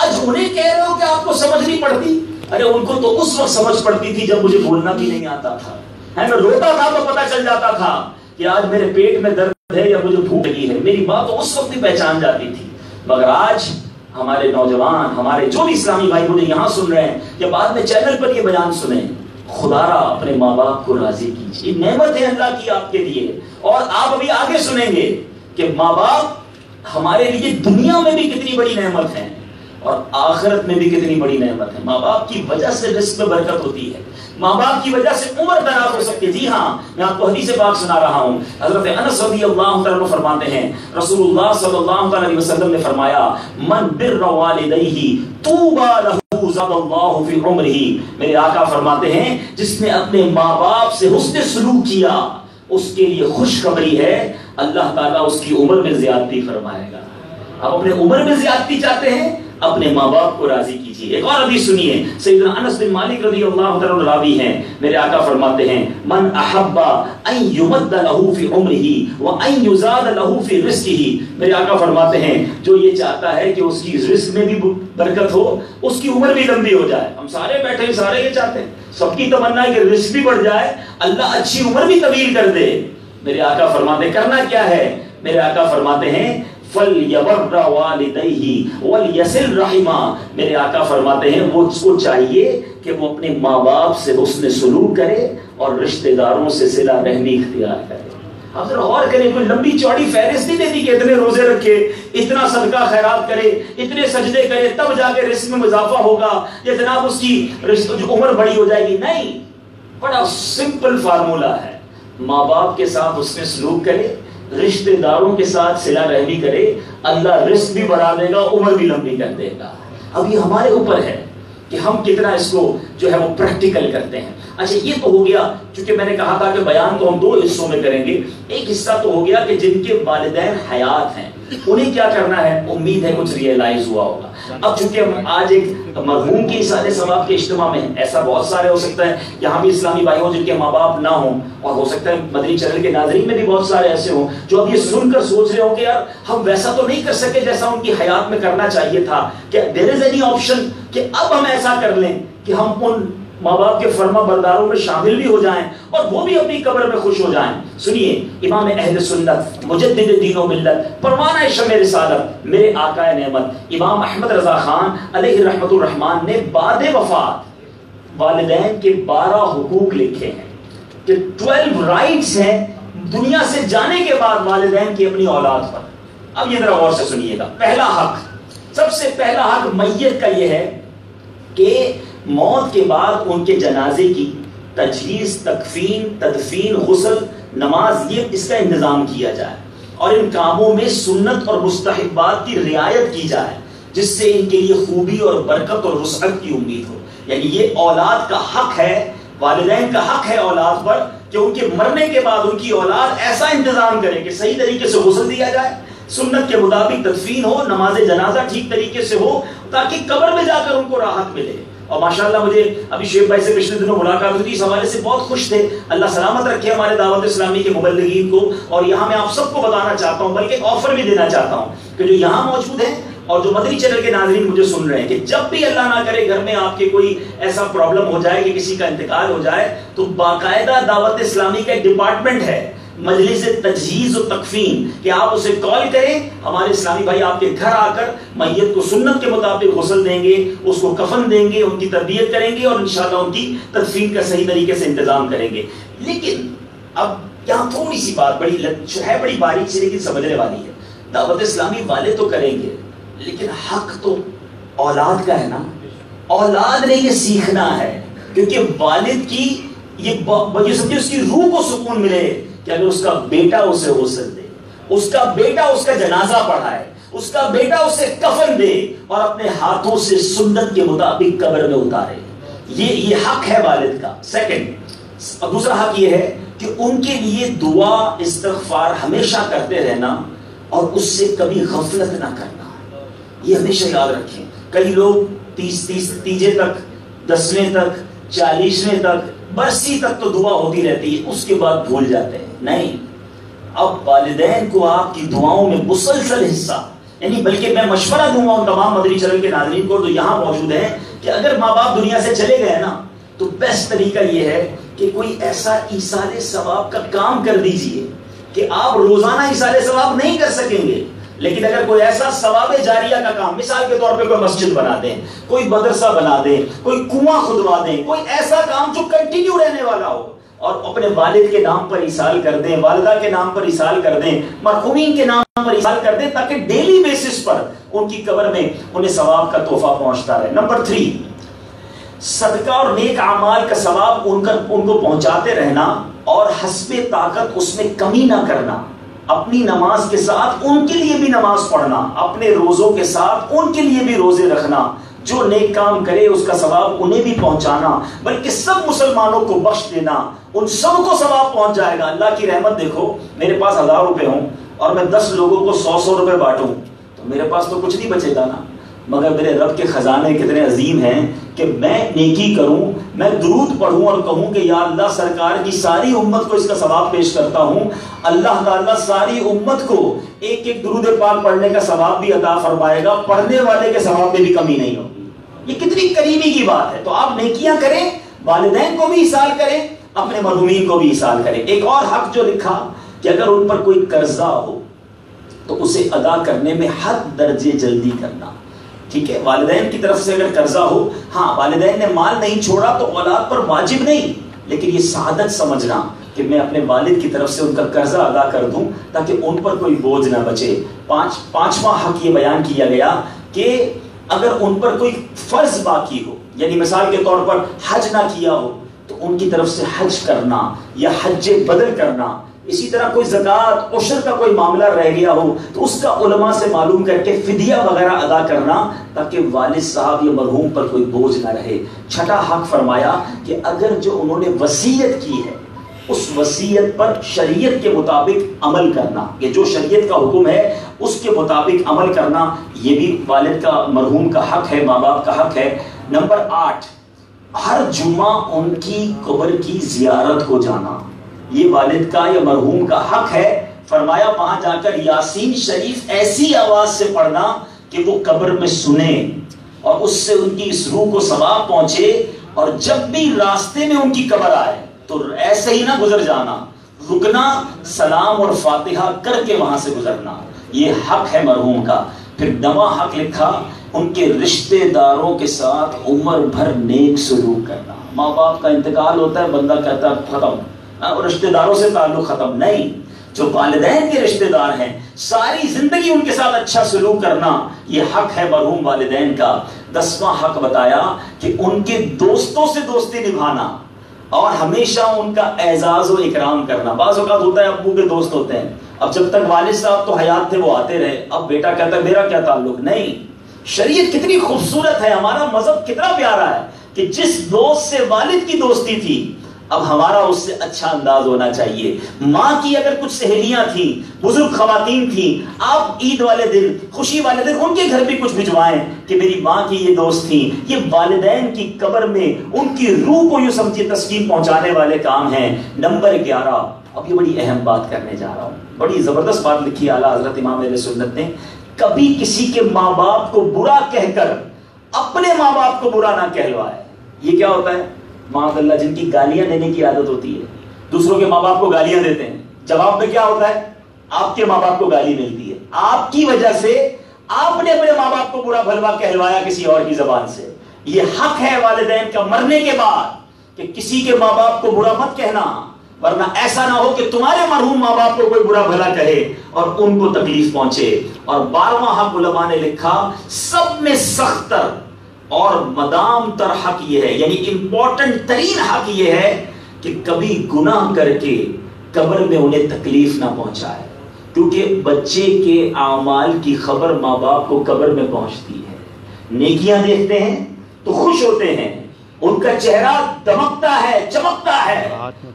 آج انہیں کہہ رہے ہو کہ آپ کو سمجھ نہیں پڑتی، ارے ان کو تو اس وقت سمجھ پڑتی تھی جب مجھے بولنا بھی نہیں آتا تھا، میں روتا تھا تو پتا چل جاتا تھا کہ آج میرے پیٹ میں درد ہے یا مجھے بھوک لگی ہے، میری ماں تو اس وقت ہی پہچان جاتی تھی۔ مگر آج ہمارے نوجوان، ہمارے جو بھی اسلامی بھائی مجھے یہاں سن رہے ہیں یا بعد میں چینل پر یہ بیان سنیں، خدا را اپنے ماں باپ کو راضی کیجیے، نعمت ہے اللہ کی آپ کے لیے۔ اور آپ ابھی آگے سنیں گے کہ ماں باپ ہمارے لیے دنیا میں بھی کتنی بڑی نعمت ہے اور آخرت میں بھی کتنی بڑی نعمت ہے۔ ماں باپ کی وجہ سے رزق میں برکت ہوتی ہے، ماں باپ کی وجہ سے عمر دراز ہو سکتی ہے۔ جی ہاں، میں آپ کو حدیث پاک سنا رہا ہوں، حضرت انس رضی اللہ عنہ فرماتے ہیں رسول اللہ صلی اللہ علیہ وسلم نے فرمایا من بر والدیہ طوبی لہ زاد اللہ فی عمرہ۔ میرے آقا فرماتے ہیں جس نے اپنے ماں باپ سے حسن سلوک کیا اس کے لیے خوشخبری ہے، اللہ تعالیٰ اس کی عمر میں زیادتی فرمائے گا۔ آپ اپنے عمر میں زیادتی چاہتے ہیں، اپنے ماں باپ کو راضی کیجیے۔ ایک اور حدیث سنیے، سیدنا انس بن مالک رضی اللہ عنہ راوی ہیں، میرے آقا فرماتے ہیں من احب ان یمد له فی عمرہ وان یزاد له فی رزقہ۔ میرے آقا فرماتے ہیں جو یہ چاہتا ہے کہ اس کی رزق میں بھی برکت ہو، اس کی عمر بھی لمبی ہو جائے، ہم سارے بیٹھے سارے یہ چاہتے ہیں، سب کی تمنا ہے کہ رزق بھی بڑھ جائے، اللہ اچھی عمر بھی طویل کر دے۔ میرے آقا فرماتے ہیں کرنا کیا ہے؟ میرے آقا فرماتے ہیں فَلْيَبَرَّ وَالِدَيْهِ وَلْيَصِلْ رَحِمَهُ۔ میرے آقا فرماتے ہیں وہ اس کو چاہیے کہ وہ اپنے ماں باپ سے حسن سلوک کرے اور رشتہ داروں سے صلہ رحمی اختیار کرے۔ آپ ذرا غور کریں، کوئی لمبی چوڑی فہرست نہیں دیتی کہ اتنے روزے رکھے، اتنا صدقہ خیرات کرے، اتنے سجدے کرے تب جا کے رزق میں اضافہ ہوگا یا جناب اس کی جو عمر بڑی ہو جائے گی۔ نہیں، بڑا سمپل فارمولہ ہے، ماں باپ کے ساتھ حسن سلوک کرے، رشتہ داروں کے ساتھ صلہ رحمی کرے، اللہ رزق بھی بڑھا دے گا، عمر بھی لمبی کر دے گا۔ اب یہ ہمارے اوپر ہے کہ ہم کتنا اس کو جو ہے وہ پریکٹیکل کرتے ہیں۔ اچھا یہ تو ہو گیا، چونکہ میں نے کہا تھا کہ بیان کو ہم 2 حصوں میں کریں گے۔ ایک حصہ تو ہو گیا کہ جن کے والدین حیات ہیں انہیں کیا کرنا ہے، امید ہے کچھ ریئلائز ہوا ہوگا۔ اب چونکہ ہم آج ایک مرحوم کی اصالہ ثواب کے اجتماع میں ہیں، ایسا بہت سارے ہو سکتا ہے یہاں بھی اسلامی بھائی ہوں جن کے ماں باپ نہ ہوں، اور ہو سکتا ہے مدنی چینل کے ناظرین میں بھی بہت سارے ایسے ہوں جو اب یہ سن کر سوچ رہے ہوں کہ یار ہم ویسا تو نہیں کر سکے جیسا ان کی حیات میں کرنا چاہیے تھا، کہ دیر از اینی آپشن کہ اب ہم ایسا کر لیں کہ ہم ان ماں باپ کے فرما برداروں میں شامل بھی ہو جائیں اور وہ بھی اپنی قبر میں خوش ہو جائیں۔ سنیے، امام اہل سنت، مجدد دین و ملت، پروانہ شمع رسالت، میرے آقا نعمت امام احمد رضا خان علیہ رحمت الرحمن نے بعد وفات والدین کے 12 حقوق لکھے ہیں کہ 12 رائٹس ہیں دنیا سے جانے کے بعد والدین کی اپنی اولاد پر۔ اب یہ ذرا غور سے سنیے گا۔ پہلا حق، سب سے پہلا حق میت کا یہ ہے کہ موت کے بعد ان کے جنازے کی تجہیز، تکفین، تدفین، غسل، نماز، یہ اس کا انتظام کیا جائے اور ان کاموں میں سنت اور مستحبات کی رعایت کی جائے جس سے ان کے لیے خوبی اور برکت اور وسعت کی امید ہو۔ یعنی یہ اولاد کا حق ہے، والدین کا حق ہے اولاد پر کہ ان کے مرنے کے بعد ان کی اولاد ایسا انتظام کرے کہ صحیح طریقے سے غسل دیا جائے، سنت کے مطابق تدفین ہو، نماز جنازہ ٹھیک طریقے سے ہو تاکہ قبر میں جا کر ان کو راحت ملے۔ اور ماشاءاللہ مجھے ابھی شیخ بھائی سے پچھلے دنوں ملاقات ہوئی تھی، اس حوالے سے بہت خوش تھے۔ اللہ سلامت رکھے ہمارے دعوت اسلامی کے مبلغین کو، اور یہاں میں آپ سب کو بتانا چاہتا ہوں، بلکہ ایک آفر بھی دینا چاہتا ہوں کہ جو یہاں موجود ہیں اور جو مدنی چینل کے ناظرین مجھے سن رہے ہیں کہ جب بھی اللہ نہ کرے گھر میں آپ کے کوئی ایسا پرابلم ہو جائے کہ کسی کا انتقال ہو جائے تو باقاعدہ دعوت اسلامی کا ایک ڈپارٹمنٹ ہے مجلس تجہیز و تکفین کہ آپ اسے کال کریں، ہمارے اسلامی بھائی آپ کے گھر آ کر میت کو سنت کے مطابق غسل دیں گے، اس کو کفن دیں گے، ان کی تربیت کریں گے اور انشاءاللہ ان کی تدفین کا صحیح طریقے سے انتظام کریں گے۔ لیکن اب یہاں تھوڑی سی بات بڑی باریک سی لیکن سمجھنے والی ہے۔ دعوت اسلامی والے تو کریں گے لیکن حق تو اولاد کا ہے نا۔ اولاد نے یہ سیکھنا ہے، کیونکہ والد کی یہ سمجھے اس کی روح کو سکون ملے کہ اگر اس کا بیٹا اسے غسل دے، اس کا بیٹا اس کا جنازہ پڑھائے، اس کا بیٹا اسے کفن دے اور اپنے ہاتھوں سے سنت کے مطابق قبر میں اتارے، یہ حق ہے والد کا۔ سیکنڈ، دوسرا حق یہ ہے کہ ان کے لیے دعا استغفار ہمیشہ کرتے رہنا اور اس سے کبھی غفلت نہ کرنا، یہ ہمیشہ یاد رکھیں۔ کئی لوگ 30 تک، 10ویں تک، 40ویں تک، برسی تک تو دعا ہوتی رہتی ہے، اس کے بعد بھول جاتے ہیں۔ نہیں، اب والدین کو آپ کی دعاؤں میں مسلسل حصہ، یعنی بلکہ میں مشورہ دوں گا ان تمام مدنی چینل کے ناظرین کو جو یہاں موجود ہیں کہ اگر ماں باپ دنیا سے چلے گئے نا تو بیسٹ طریقہ یہ ہے کہ کوئی ایسا ایصال ثواب کا کام کر دیجئے کہ آپ روزانہ ایصال ثواب نہیں کر سکیں گے، لیکن اگر کوئی ایسا ثواب جاریہ کا کام، مثال کے طور پہ کوئی مسجد بنا دیں، کوئی مدرسہ بنا دیں، کوئی کنواں کھدوا دیں، کوئی ایسا کام جو کنٹینیو رہنے والا ہو، اور اپنے والد کے نام پر ایصال کر دیں، والدہ کے نام پر ایصال کر دیں، مرحومین کے نام پر ایصال کر دیں، تاکہ ڈیلی بیسس پر ان کی قبر میں انہیں ثواب کا تحفہ پہنچتا رہے۔ نمبر 3، صدقہ اور نیک اعمال کا ثواب ان کو پہنچاتے رہنا اور حسب طاقت اس میں کمی نہ کرنا، اپنی نماز کے ساتھ ان کے لیے بھی نماز پڑھنا، اپنے روزوں کے ساتھ ان کے لیے بھی روزے رکھنا، جو نیک کام کرے اس کا ثواب انہیں بھی پہنچانا، بلکہ سب مسلمانوں کو بخش دینا، ان سب کو ثواب پہنچ جائے گا۔ اللہ کی رحمت دیکھو، میرے پاس 1000 روپے ہوں اور میں 10 لوگوں کو 100 روپے بانٹوں تو میرے پاس تو کچھ نہیں بچے گا نا، مگر میرے رب کے خزانے کتنے عظیم ہیں کہ میں نیکی کروں، میں درود پڑھوں اور کہوں کہ یا اللہ سرکار کی ساری امت کو اس کا ثواب پیش کرتا ہوں، اللہ تعالیٰ ساری امت کو ایک ایک درود پاک پڑھنے کا ثواب بھی عطا فرمائے گا، پڑھنے والے کے ثواب میں بھی کمی نہیں ہوگی۔ یہ کتنی قریبی کی بات ہے۔ تو آپ نیکیاں کریں، والدین کو بھی ایصال کریں، اپنے مرحومین کو بھی ایصال کریں۔ ایک اور حق جو لکھا کہ اگر ان پر کوئی قرضہ ہو تو اسے ادا کرنے میں حد درجے جلدی کرنا، ٹھیک ہے؟ والدین کی طرف سے اگر قرضہ ہو، ہاں والدین نے مال نہیں چھوڑا تو اولاد پر واجب نہیں، لیکن یہ سعادت سمجھنا کہ میں اپنے والد کی طرف سے ان کا قرضہ ادا کر دوں تاکہ ان پر کوئی بوجھ نہ بچے۔ پانچواں حق یہ بیان کیا گیا کہ اگر ان پر کوئی فرض باقی ہو، یعنی مثال کے طور پر حج نہ کیا ہو تو ان کی طرف سے حج کرنا یا حج بدل کرنا، اسی طرح کوئی زکوٰۃ عشر کا کوئی معاملہ رہ گیا ہو تو اس کا علماء سے معلوم کر کے فدیہ وغیرہ ادا کرنا تاکہ والد صاحب یا مرحوم پر کوئی بوجھ نہ رہے۔ چھٹا حق فرمایا کہ اگر جو انہوں نے وصیت کی ہے اس وصیت پر شریعت کے مطابق عمل کرنا، یہ جو شریعت کا حکم ہے اس کے مطابق عمل کرنا، یہ بھی والد کا مرحوم کا حق ہے، ماں باپ کا حق ہے۔ نمبر 8، ہر جمعہ ان کی قبر کی زیارت کو جانا، یہ والد کا یا مرحوم کا حق ہے۔ فرمایا وہاں جا کر یاسین شریف ایسی آواز سے پڑھنا کہ وہ قبر میں سنے اور اس سے ان کی اس روح کو ثواب پہنچے، اور جب بھی راستے میں ان کی قبر آئے تو ایسے ہی نہ گزر جانا، رکنا، سلام اور فاتحہ کر کے وہاں سے گزرنا، یہ حق ہے مرحوم کا۔ پھر 9واں حق لکھا ان کے رشتہ داروں کے ساتھ عمر بھر نیک سلوک کرنا۔ ماں باپ کا انتقال ہوتا ہے، بندہ کہتا ہے ختم، رشتہ داروں سے تعلق ختم، نہیں، جو والدین کے رشتہ دار ہیں ساری زندگی ان کے ساتھ اچھا سلوک کرنا، یہ حق ہے مرحوم والدین کا۔ 10واں حق بتایا کہ ان کے دوستوں سے دوستی نبھانا اور ہمیشہ ان کا اعزاز و اکرام کرنا۔ بعض اوقات ہوتا ہے ابو کے دوست ہوتے ہیں، اب جب تک والد صاحب تو حیات تھے وہ آتے رہے، اب بیٹا کہتا ہے میرا کیا تعلق، نہیں۔ شریعت کتنی خوبصورت ہے، ہمارا مذہب کتنا پیارا ہے کہ جس دوست سے والد کی دوستی تھی اب ہمارا اس سے اچھا انداز ہونا چاہیے۔ ماں کی اگر کچھ سہیلیاں تھیں، بزرگ خواتین تھیں، آپ عید والے دن، خوشی والے دن ان کے گھر بھی کچھ بھجوائیں کہ میری ماں کی یہ دوست تھیں۔ یہ والدین کی قبر میں ان کی روح کو یوں سمجھے تسکین پہنچانے والے کام ہیں۔ نمبر 11، اب یہ بڑی اہم بات کرنے جا رہا ہوں، بڑی زبردست بات لکھی اعلیٰ حضرت امام اہل سنت نے، کبھی کسی کے ماں باپ کو برا کہہ کر اپنے ماں باپ کو برا نہ کہلوائے۔ یہ کیا ہوتا ہے؟ معاذ اللہ جن کی گالیاں دینے کی عادت ہوتی ہے، دوسروں کے ماں باپ کو گالیاں دیتے ہیں، جواب میں کیا ہوتا ہے؟ آپ کے ماں باپ کو گالی ملتی ہے، آپ کی وجہ سے آپ نے اپنے ماں باپ کو برا بھلوا کہلوایا کسی اور کی زبان سے۔ یہ حق ہے والدین کا مرنے کے بعد کہ کسی کے ماں باپ کو برا مت کہنا، ورنہ ایسا نہ ہو کہ تمہارے مرحوم ماں باپ کو کوئی برا بھلا کہے اور ان کو تکلیف پہنچے۔ اور 12واں حق علماء نے لکھا، سب میں سخت تر اور مدام تر حق یہ ہے، یعنی امپورٹنٹ ترین حق یہ ہے کہ کبھی گناہ کر کے قبر میں انہیں تکلیف نہ پہنچائے، کیونکہ بچے کے اعمال کی خبر ماں باپ کو قبر میں پہنچتی ہے۔ نیکیاں دیکھتے ہیں تو خوش ہوتے ہیں، ان کا چہرہ دمکتا ہے، چمکتا ہے،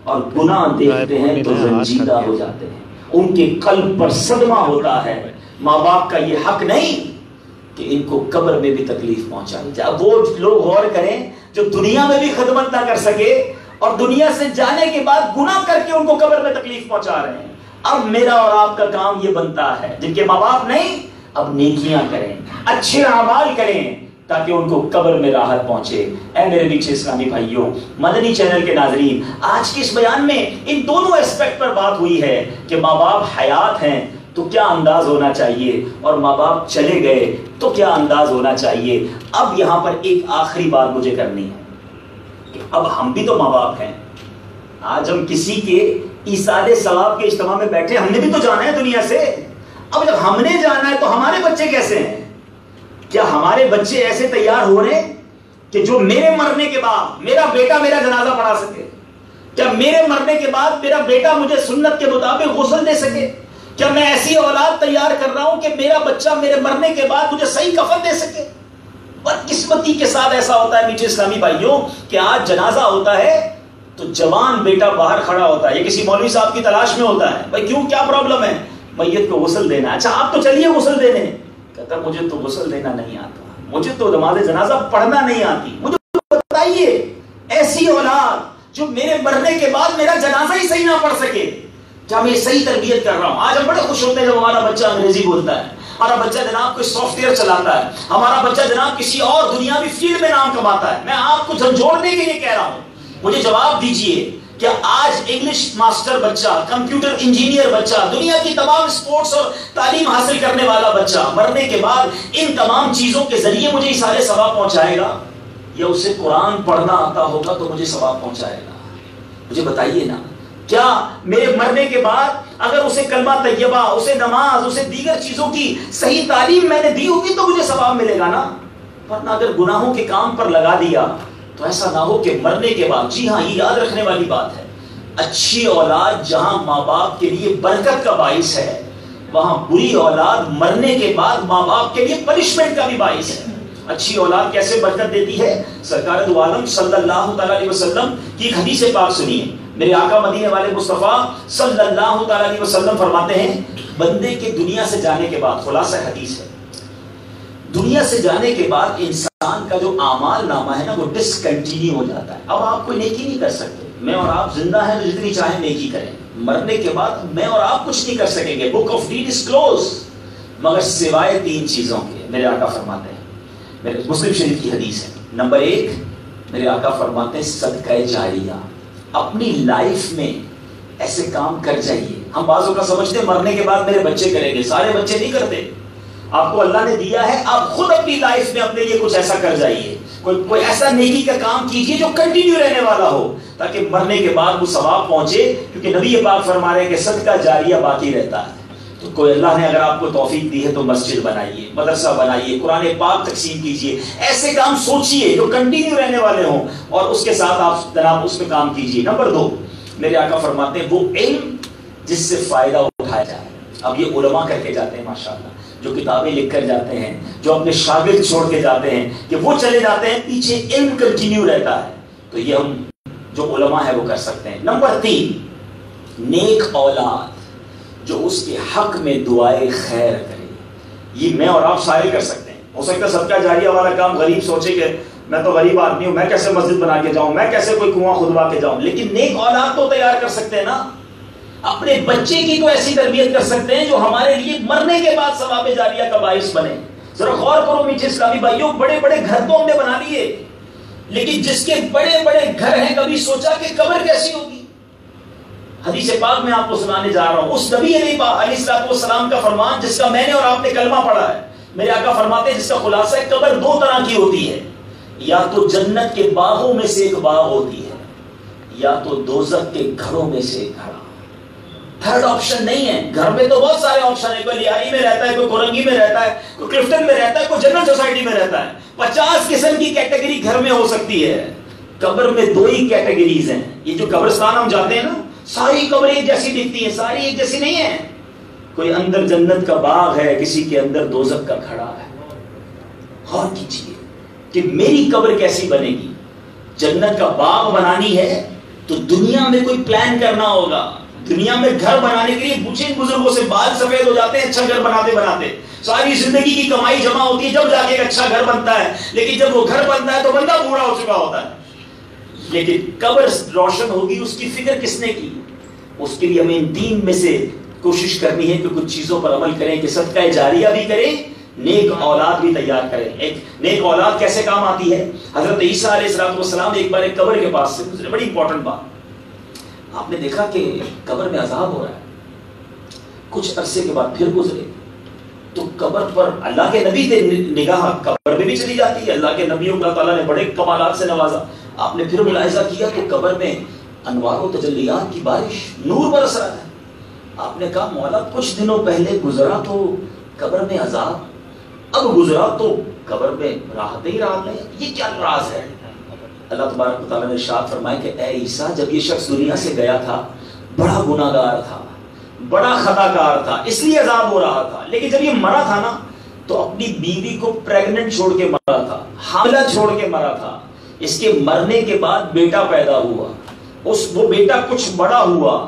اور گناہ دیکھتے ہیں تو رنجیدہ ہو جاتے ہیں، ان کے قلب پر صدمہ ہوتا ہے۔ ماں باپ کا یہ حق نہیں کہ ان کو قبر میں بھی تکلیف پہنچائی جائے۔ اب وہ لوگ غور کریں جو دنیا میں بھی خدمت نہ کر سکے اور دنیا سے جانے کے بعد گناہ کر کے ان کو قبر میں تکلیف پہنچا رہے ہیں۔ اب میرا اور آپ کا کام یہ بنتا ہے، جن کے ماں باپ نہیں، اب نیکیاں کریں، اچھے اعمال کریں تاکہ ان کو قبر میں راحت پہنچے۔ اے میرے میٹھے اسلامی بھائیوں، مدنی چینل کے ناظرین، آج کے اس بیان میں ان دونوں اسپیکٹ پر بات ہوئی ہے کہ ماں باپ حیات ہیں تو کیا انداز ہونا چاہیے، اور ماں باپ چلے گئے تو کیا انداز ہونا چاہیے۔ اب یہاں پر ایک آخری بات مجھے کرنی ہے کہ اب ہم بھی تو ماں باپ ہیں۔ آج ہم کسی کے ایصال ثواب کے اجتماع میں بیٹھے، ہم نے بھی تو جانا ہے دنیا سے۔ اب جب ہم نے جانا ہے تو ہمارے بچے کیسے ہیں؟ کیا ہمارے بچے ایسے تیار ہو رہے ہیں کہ جو میرے مرنے کے بعد میرا بیٹا میرا جنازہ پڑھا سکے؟ کیا میرے مرنے کے بعد میرا بیٹا مجھے سنت کے مطابق غسل دے سکے؟ کیا میں ایسی اولاد تیار کر رہا ہوں کہ میرا بچہ میرے مرنے کے بعد مجھے صحیح کفن دے سکے؟ بدقسمتی کے ساتھ ایسا ہوتا ہے میٹھے اسلامی بھائیوں کہ آج جنازہ ہوتا ہے تو جوان بیٹا باہر کھڑا ہوتا ہے، یہ کسی مولوی صاحب کی تلاش میں ہوتا ہے، بھائی کیوں، کیا پرابلم ہے؟ میت کو غسل دینا ہے۔ اچھا آپ تو چلیے غسل دینے، کہتا مجھے تو غسل دینا نہیں آتا، مجھے تو نماز جنازہ پڑھنا نہیں آتی، مجھے بتائیے ایسی اولاد جو میرے مرنے کے بعد میرا جنازہ ہی صحیح نہ پڑھ سکے، کیا میں صحیح تربیت کر رہا ہوں؟ آج ہم بڑے خوش ہوتے ہیں جب ہمارا بچہ انگریزی بولتا ہے، ہمارا بچہ جناب کوئی سافٹ ویئر چلاتا ہے، ہمارا بچہ جناب کسی اور دنیاوی فیلڈ میں نام کماتا ہے۔ میں آپ کو جھنجھوڑنے کے لیے کہہ رہا ہوں، مجھے جواب دیجئے کہ آج انگلش ماسٹر بچہ، کمپیوٹر انجینئر بچہ، دنیا کی تمام سپورٹس اور تعلیم حاصل کرنے والا بچہ مرنے کے بعد ان تمام چیزوں کے ذریعے مجھے سارے ثواب پہنچائے گا، یا اسے قرآن پڑھنا آتا ہوگا تو مجھے ثواب پہنچائے گا؟ مجھے بتائیے نا، کیا میرے مرنے کے بعد اگر اسے کلمہ طیبہ، اسے نماز، اسے دیگر چیزوں کی صحیح تعلیم میں نے دی ہوگی تو مجھے ثواب ملے گا نا؟ ورنہ اگر گناہوں کے کام پر لگا دیا تو ایسا نہ ہو کہ مرنے کے بعد، جی ہاں یہ یاد رکھنے والی بات ہے، اچھی اولاد جہاں ماں باپ کے لیے برکت کا باعث ہے، وہاں بری اولاد مرنے کے بعد ماں باپ کے لیے پنشمنٹ کا بھی باعث ہے۔ اچھی اولاد کیسے برکت دیتی ہے؟ سرکار دو عالم صلی اللہ تعالیٰ علیہ وسلم کی ایک حدیث پاک سنیے۔ میرے آقا مدینے والے مصطفیٰ صلی اللہ تعالیٰ علیہ وسلم فرماتے ہیں، بندے کے دنیا سے جانے کے بعد، خلاصہ حدیث ہے، دنیا سے جانے کے بعد انسان کا جو اعمال نامہ ہے نا وہ ڈسکنٹینیو ہو جاتا ہے۔ اب آپ کوئی نیکی نہیں کر سکتے، میں اور آپ زندہ ہیں تو جتنی چاہیں نیکی کریں، مرنے کے بعد میں اور آپ کچھ نہیں کر سکیں گے، book of deed is close, مگر سوائے تین چیزوں کے۔ میرے آقا فرماتے ہیں، میرے مسلم شریف کی حدیث ہے، نمبر 1 میرے آقا فرماتے ہیں صدقہ جاریہ۔ اپنی لائف میں ایسے کام کر جائیے۔ ہم بعضوں کا سمجھتے ہیں مرنے کے بعد میرے بچے کریں گے، سارے بچے نہیں کرتے۔ آپ کو اللہ نے دیا ہے، آپ خود اپنی لائف میں اپنے لیے کچھ ایسا کر جائیے، کوئی ایسا نیکی کا کام کیجیے جو کنٹینیو رہنے والا ہو، تاکہ مرنے کے بعد وہ ثواب پہنچے، کیونکہ نبی پاک فرما رہے ہیں کہ صدقہ جاریہ باقی رہتا ہے۔ تو کوئی اللہ نے اگر آپ کو توفیق دی ہے تو مسجد بنائیے، مدرسہ بنائیے، قرآن پاک تقسیم کیجیے، ایسے کام سوچیے جو کنٹینیو رہنے والے ہوں، اور اس کے ساتھ آپ جناب اس میں کام کیجیے۔ نمبر 2 میرے آقا فرماتے ہیں وہ علم جس سے فائدہ اٹھایا جائے۔ اب یہ علماء کر کے جاتے ہیں ماشاءاللہ، جو کتابیں لکھ کر جاتے ہیں، جو اپنے شاگرد چھوڑ کے جاتے ہیں کہ وہ چلے جاتے ہیں، پیچھے علم کنٹینیو رہتا ہے، تو یہ ہم جو علماء ہیں وہ کر سکتے ہیں۔ نمبر 3 نیک اولاد جو اس کے حق میں دعائے خیر کرے، یہ میں اور آپ سارے کر سکتے ہیں۔ ہو سکتا ہے صدقہ جاریہ والا کام غریب سوچے کہ میں تو غریب آدمی ہوں، میں کیسے مسجد بنا کے جاؤں، میں کیسے کوئی کنواں کھدوا کے جاؤں، لیکن نیک اولاد تو تیار کر سکتے ہیں نا۔ اپنے بچے کی تو ایسی تربیت کر سکتے ہیں جو ہمارے لیے مرنے کے بعد ثواب جاریہ کا باعث بنے۔ ذرا غور کرو میٹھے اسلامی بھائیوں، بڑے بڑے گھر تو ہم نے بنا لیے، لیکن جس کے بڑے بڑے گھر ہیں کبھی سوچا کہ قبر کیسی ہوگی؟ حدیث پاک میں آپ کو سنانے جا رہا ہوں، اس نبی علیہ السلام کا فرمان جس کا میں نے اور آپ نے کلمہ پڑھا ہے۔ میرے آقا فرماتے ہیں جس کا خلاصہ ہے، قبر 2 طرح کی ہوتی ہے، یا تو جنت کے باغوں میں سے ایک باغ ہوتی ہے، یا تو دوزخ کے گھروں میں سے ایک گھر۔ تھرڈ آپشن نہیں ہے. گھر میں تو بہت سارے آپشن ہیں. کوئی لیاری میں رہتا ہے, کوئی کورنگی میں رہتا ہے, کوئی کلفٹن میں رہتا ہے, کوئی جنرل سوسائٹی میں رہتا ہے. 50 قسم کی کیٹیگری گھر میں ہو سکتی ہے. قبر میں 2 ہی کیٹیگریز ہیں. یہ جو قبرستان ہم جاتے ہیں نا, ساری قبریں ایک جیسی دکھتی ہیں, ساری ایک جیسی نہیں ہیں. کوئی اندر جنت کا باغ ہے, کسی کے اندر دوزخ کا کھڑا ہے. غور کیجیے کہ میری قبر کیسی بنے گی. جنت کا باغ بنانی ہے تو دنیا میں کوئی پلان کرنا ہوگا. دنیا میں گھر بنانے کے لیے بچے بزرگوں سے بال سفید ہو جاتے ہیں اچھا گھر بناتے بناتے. ساری زندگی کی کمائی جمع ہوتی ہے جب جا کے ایک اچھا گھر بنتا ہے. لیکن جب وہ گھر بنتا ہے تو بندہ بوڑھا ہو چکا ہوتا ہے. لیکن قبر روشن ہوگی, اس کی فکر کس نے کی؟ اس کے لیے ہمیں ان 3 میں سے کوشش کرنی ہے کہ کچھ چیزوں پر عمل کریں, کہ صدقہ جاریہ بھی کریں, نیک اولاد بھی تیار کریں. ایک نیک اولاد کیسے کام آتی ہے؟ حضرت عیسیٰ علیہ السلام ایک بار ایک قبر کے پاس سے گزرے. بڑی امپورٹنٹ بات, آپ نے دیکھا کہ قبر میں عذاب ہو رہا ہے. کچھ عرصے کے بعد پھر گزرے تو قبر پر اللہ کے نبی نے نگاہ قبر میں بھی چلی جاتی ہے. اللہ کے نبیوں کو اللہ تعالیٰ نے بڑے کمالات سے نوازا. آپ نے پھر ملاحظہ کیا تو قبر میں انوار و تجلیات کی بارش, نور برس رہا ہے. آپ نے کہا مولا کچھ دنوں پہلے گزرا تو قبر میں عذاب, اب گزرا تو قبر میں راحت ہی راحت ہے. یہ کیا راز ہے؟ اللہ تبارک و تعالیٰ نے ارشاد فرمایا کہ اے عیسیٰ, جب یہ شخص دنیا سے گیا تھا بڑا گناہ گار تھا, بڑا خطا کار تھا, اس لیے عذاب ہو رہا تھا. لیکن جب یہ مرا تھا نا تو اپنی بیوی کو پریگننٹ چھوڑ کے مرا تھا, حاملہ چھوڑ کے مرا تھا. اس کے مرنے کے بعد بیٹا پیدا ہوا. وہ بیٹا کچھ بڑا ہوا.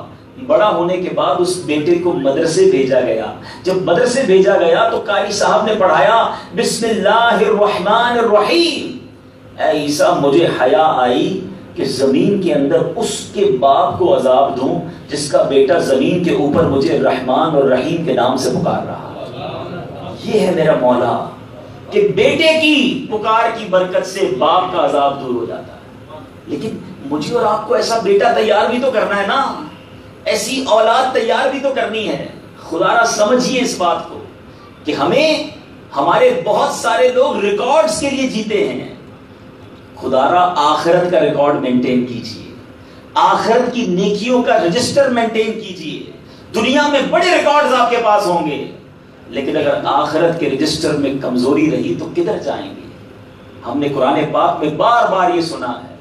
بڑا ہونے کے بعد اس بیٹے کو مدرسے بھیجا گیا. جب مدرسے بھیجا گیا تو قاری صاحب نے پڑھایا بسم اللہ الرحمن الرحیم. اے عیسیٰ, مجھے حیا آئی کہ زمین کے اندر اس کے باپ کو عذاب دوں جس کا بیٹا زمین کے اوپر مجھے رحمان اور رحیم کے نام سے پکار رہا. یہ ہے میرا مولا کہ بیٹے کی پکار کی برکت سے باپ کا عذاب دور ہو جاتا ہے. لیکن مجھے اور آپ کو ایسا بیٹا تیار بھی تو کرنا ہے نا, ایسی اولاد تیار بھی تو کرنی ہے. خدا را سمجھیے اس بات کو کہ ہمارے بہت سارے لوگ ریکارڈز کے لیے جیتے ہیں. خدا را آخرت کا ریکارڈ مینٹین کیجئے, آخرت کی نیکیوں کا رجسٹر مینٹین کیجئے. دنیا میں بڑے ریکارڈز آپ کے پاس ہوں گے, لیکن اگر آخرت کے رجسٹر میں کمزوری رہی تو کدھر جائیں گے؟ ہم نے قرآن پاک میں بار بار یہ سنا ہے